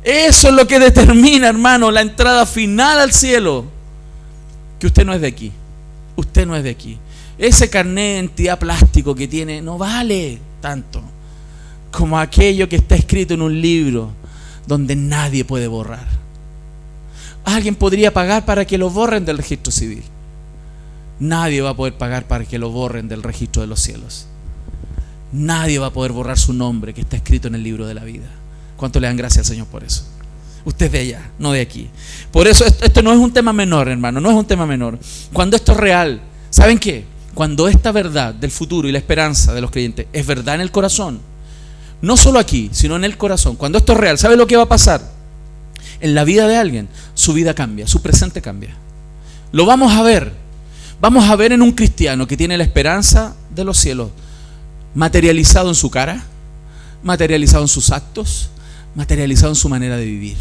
Eso es lo que determina, hermano, la entrada final al cielo. Que usted no es de aquí. Usted no es de aquí. Ese carné de entidad plástico que tiene no vale tanto como aquello que está escrito en un libro donde nadie puede borrar. Alguien podría pagar para que lo borren del registro civil. Nadie va a poder pagar para que lo borren del registro de los cielos. Nadie va a poder borrar su nombre que está escrito en el libro de la vida. ¿Cuánto le dan gracias al Señor por eso? Usted es de allá, no de aquí. Por eso esto no es un tema menor, hermano, no es un tema menor. Cuando esto es real, ¿saben qué? Cuando esta verdad del futuro y la esperanza de los creyentes es verdad en el corazón, no solo aquí, sino en el corazón, cuando esto es real, ¿sabe lo que va a pasar? En la vida de alguien, su vida cambia, su presente cambia. Lo vamos a ver. Vamos a ver en un cristiano que tiene la esperanza de los cielos materializado en su cara, materializado en sus actos, materializado en su manera de vivir.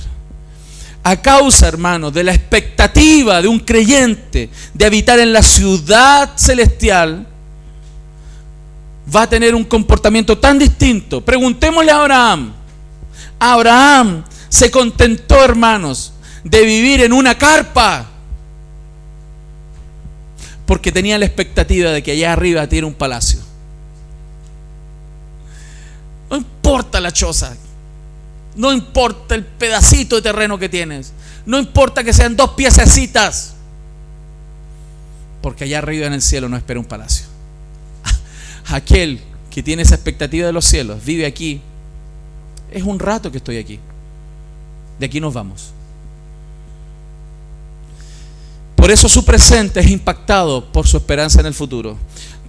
A causa, hermanos, de la expectativa de un creyente de habitar en la ciudad celestial, va a tener un comportamiento tan distinto. Preguntémosle a Abraham. Abraham se contentó, hermanos, de vivir en una carpa porque tenía la expectativa de que allá arriba tiene un palacio. No importa la choza, no importa el pedacito de terreno que tienes, no importa que sean 2 piececitas, porque allá arriba en el cielo no espera un palacio. Aquel que tiene esa expectativa de los cielos vive aquí. Es un rato que estoy aquí. De aquí nos vamos. Por eso su presente es impactado por su esperanza en el futuro.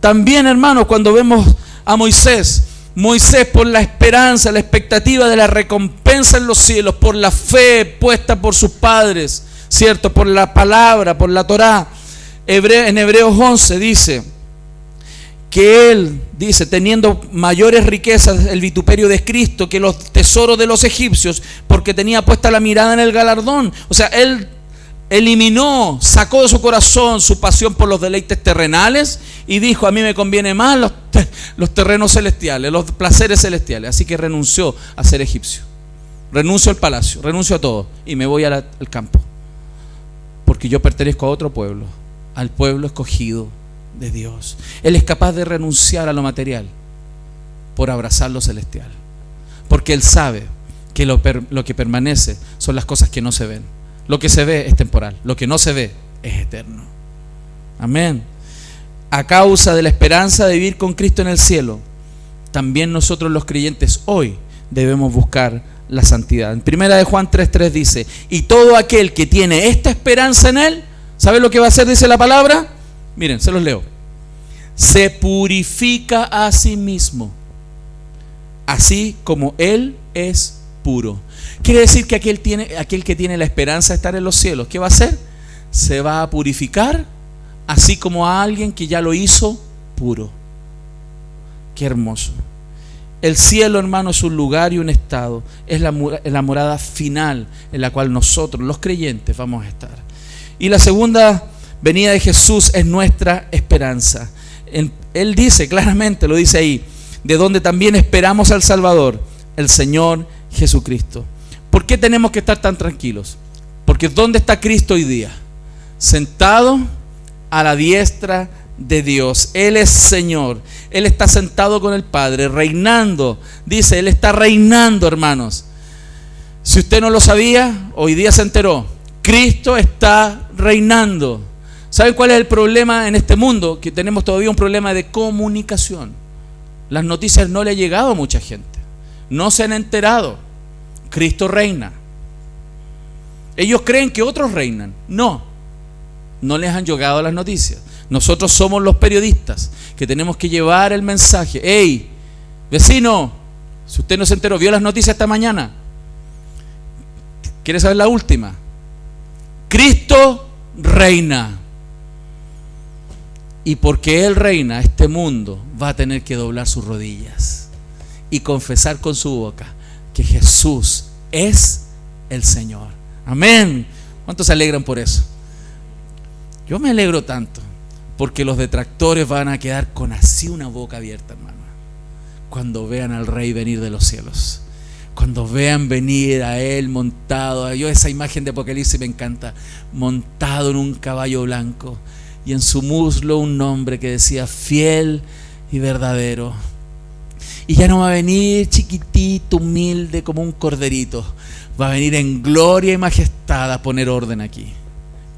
También, hermanos, cuando vemos a Moisés por la esperanza, la expectativa de la recompensa en los cielos, por la fe puesta por sus padres, ¿cierto? Por la palabra, por la Torá. En Hebreos 11 dice que él, dice, teniendo mayores riquezas el vituperio de Cristo que los tesoros de los egipcios, porque tenía puesta la mirada en el galardón. O sea, él eliminó, sacó de su corazón su pasión por los deleites terrenales y dijo: a mí me conviene más los terrenos celestiales, los placeres celestiales. Así que renunció a ser egipcio, renuncio al palacio, renuncio a todo y me voy al campo, porque yo pertenezco a otro pueblo, al pueblo escogido de Dios. Él es capaz de renunciar a lo material por abrazar lo celestial, porque él sabe que lo que permanece son las cosas que no se ven. Lo que se ve es temporal, lo que no se ve es eterno. Amén. A causa de la esperanza de vivir con Cristo en el cielo, también nosotros los creyentes hoy debemos buscar la santidad. En 1 de Juan 3:3 dice: y todo aquel que tiene esta esperanza en Él, ¿sabe lo que va a hacer? Dice la palabra. Miren, se los leo. Se purifica a sí mismo, así como Él es puro. Quiere decir que aquel que tiene la esperanza de estar en los cielos, ¿qué va a hacer? Se va a purificar, así como a alguien que ya lo hizo puro. Qué hermoso. El cielo, hermano, es un lugar y un estado. Es la morada final en la cual nosotros, los creyentes, vamos a estar. Y la segunda venida de Jesús es nuestra esperanza. Él dice claramente, lo dice ahí, de donde también esperamos al Salvador, el Señor Jesucristo. ¿Por qué tenemos que estar tan tranquilos? Porque ¿dónde está Cristo hoy día? Sentado a la diestra de Dios. Él es Señor. Él está sentado con el Padre, reinando. Dice, Él está reinando, hermanos. Si usted no lo sabía, hoy día se enteró. Cristo está reinando. ¿Saben cuál es el problema en este mundo? Que tenemos todavía un problema de comunicación. Las noticias no le han llegado a mucha gente. No se han enterado. Cristo reina. Ellos creen que otros reinan. No les han llegado las noticias. Nosotros somos los periodistas que tenemos que llevar el mensaje. Hey, vecino, si usted no se enteró, vio las noticias esta mañana, ¿quiere saber la última? Cristo reina. Y porque Él reina, este mundo va a tener que doblar sus rodillas y confesar con su boca que Jesús es el Señor. Amén. ¿Cuántos se alegran por eso? Yo me alegro tanto, porque los detractores van a quedar con así una boca abierta, hermano, cuando vean al Rey venir de los cielos, cuando vean venir a Él montado. Yo esa imagen de Apocalipsis me encanta, montado en un caballo blanco y en su muslo un nombre que decía fiel y verdadero. Y ya no va a venir chiquitito, humilde como un corderito, va a venir en gloria y majestad a poner orden aquí.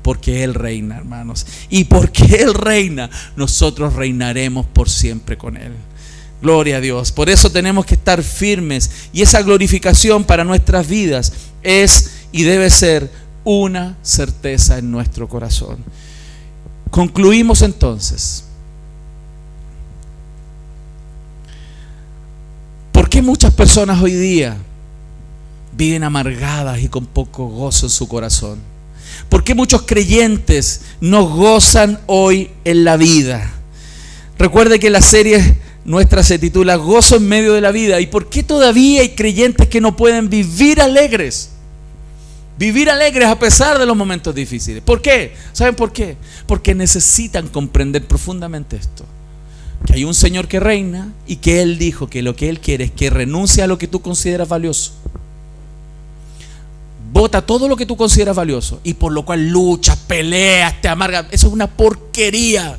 Porque Él reina, hermanos. Y porque Él reina, nosotros reinaremos por siempre con Él. Gloria a Dios. Por eso tenemos que estar firmes. Y esa glorificación para nuestras vidas es y debe ser una certeza en nuestro corazón. Concluimos entonces. ¿Por qué muchas personas hoy día viven amargadas y con poco gozo en su corazón? ¿Por qué muchos creyentes no gozan hoy en la vida? Recuerde que la serie nuestra se titula Gozo en medio de la vida. ¿Y por qué todavía hay creyentes que no pueden vivir alegres? Vivir alegres a pesar de los momentos difíciles. ¿Por qué? ¿Saben por qué? Porque necesitan comprender profundamente esto. Que hay un Señor que reina y que Él dijo que lo que Él quiere es que renuncie a lo que tú consideras valioso. Bota todo lo que tú consideras valioso y por lo cual luchas, peleas, te amargas. Eso es una porquería.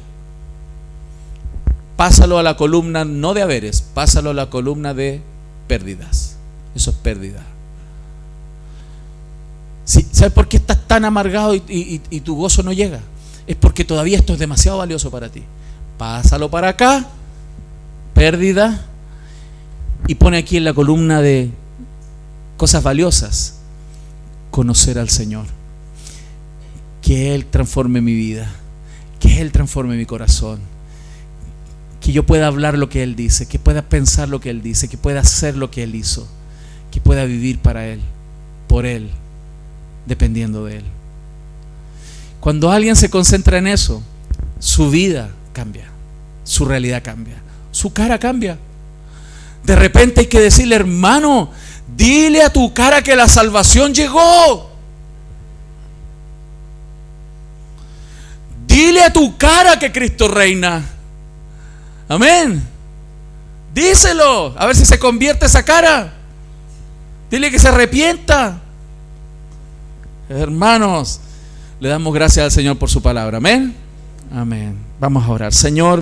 Pásalo a la columna no de haberes, pásalo a la columna de pérdidas. Eso es pérdida. ¿Sí? ¿Sabes por qué estás tan amargado y tu gozo no llega? Es porque todavía esto es demasiado valioso para ti. Pásalo para acá, pérdida, y pone aquí en la columna de cosas valiosas. Conocer al Señor, que Él transforme mi vida, que Él transforme mi corazón, que yo pueda hablar lo que Él dice, que pueda pensar lo que Él dice, que pueda hacer lo que Él hizo, que pueda vivir para Él, por Él, dependiendo de Él. Cuando alguien se concentra en eso, su vida cambia, su realidad cambia, su cara cambia. De repente hay que decirle: hermano, dile a tu cara que la salvación llegó. Dile a tu cara que Cristo reina. Amén. Díselo, a ver si se convierte esa cara. Dile que se arrepienta. Hermanos, le damos gracias al Señor por su palabra. Amén. Amén. Vamos a orar. Señor,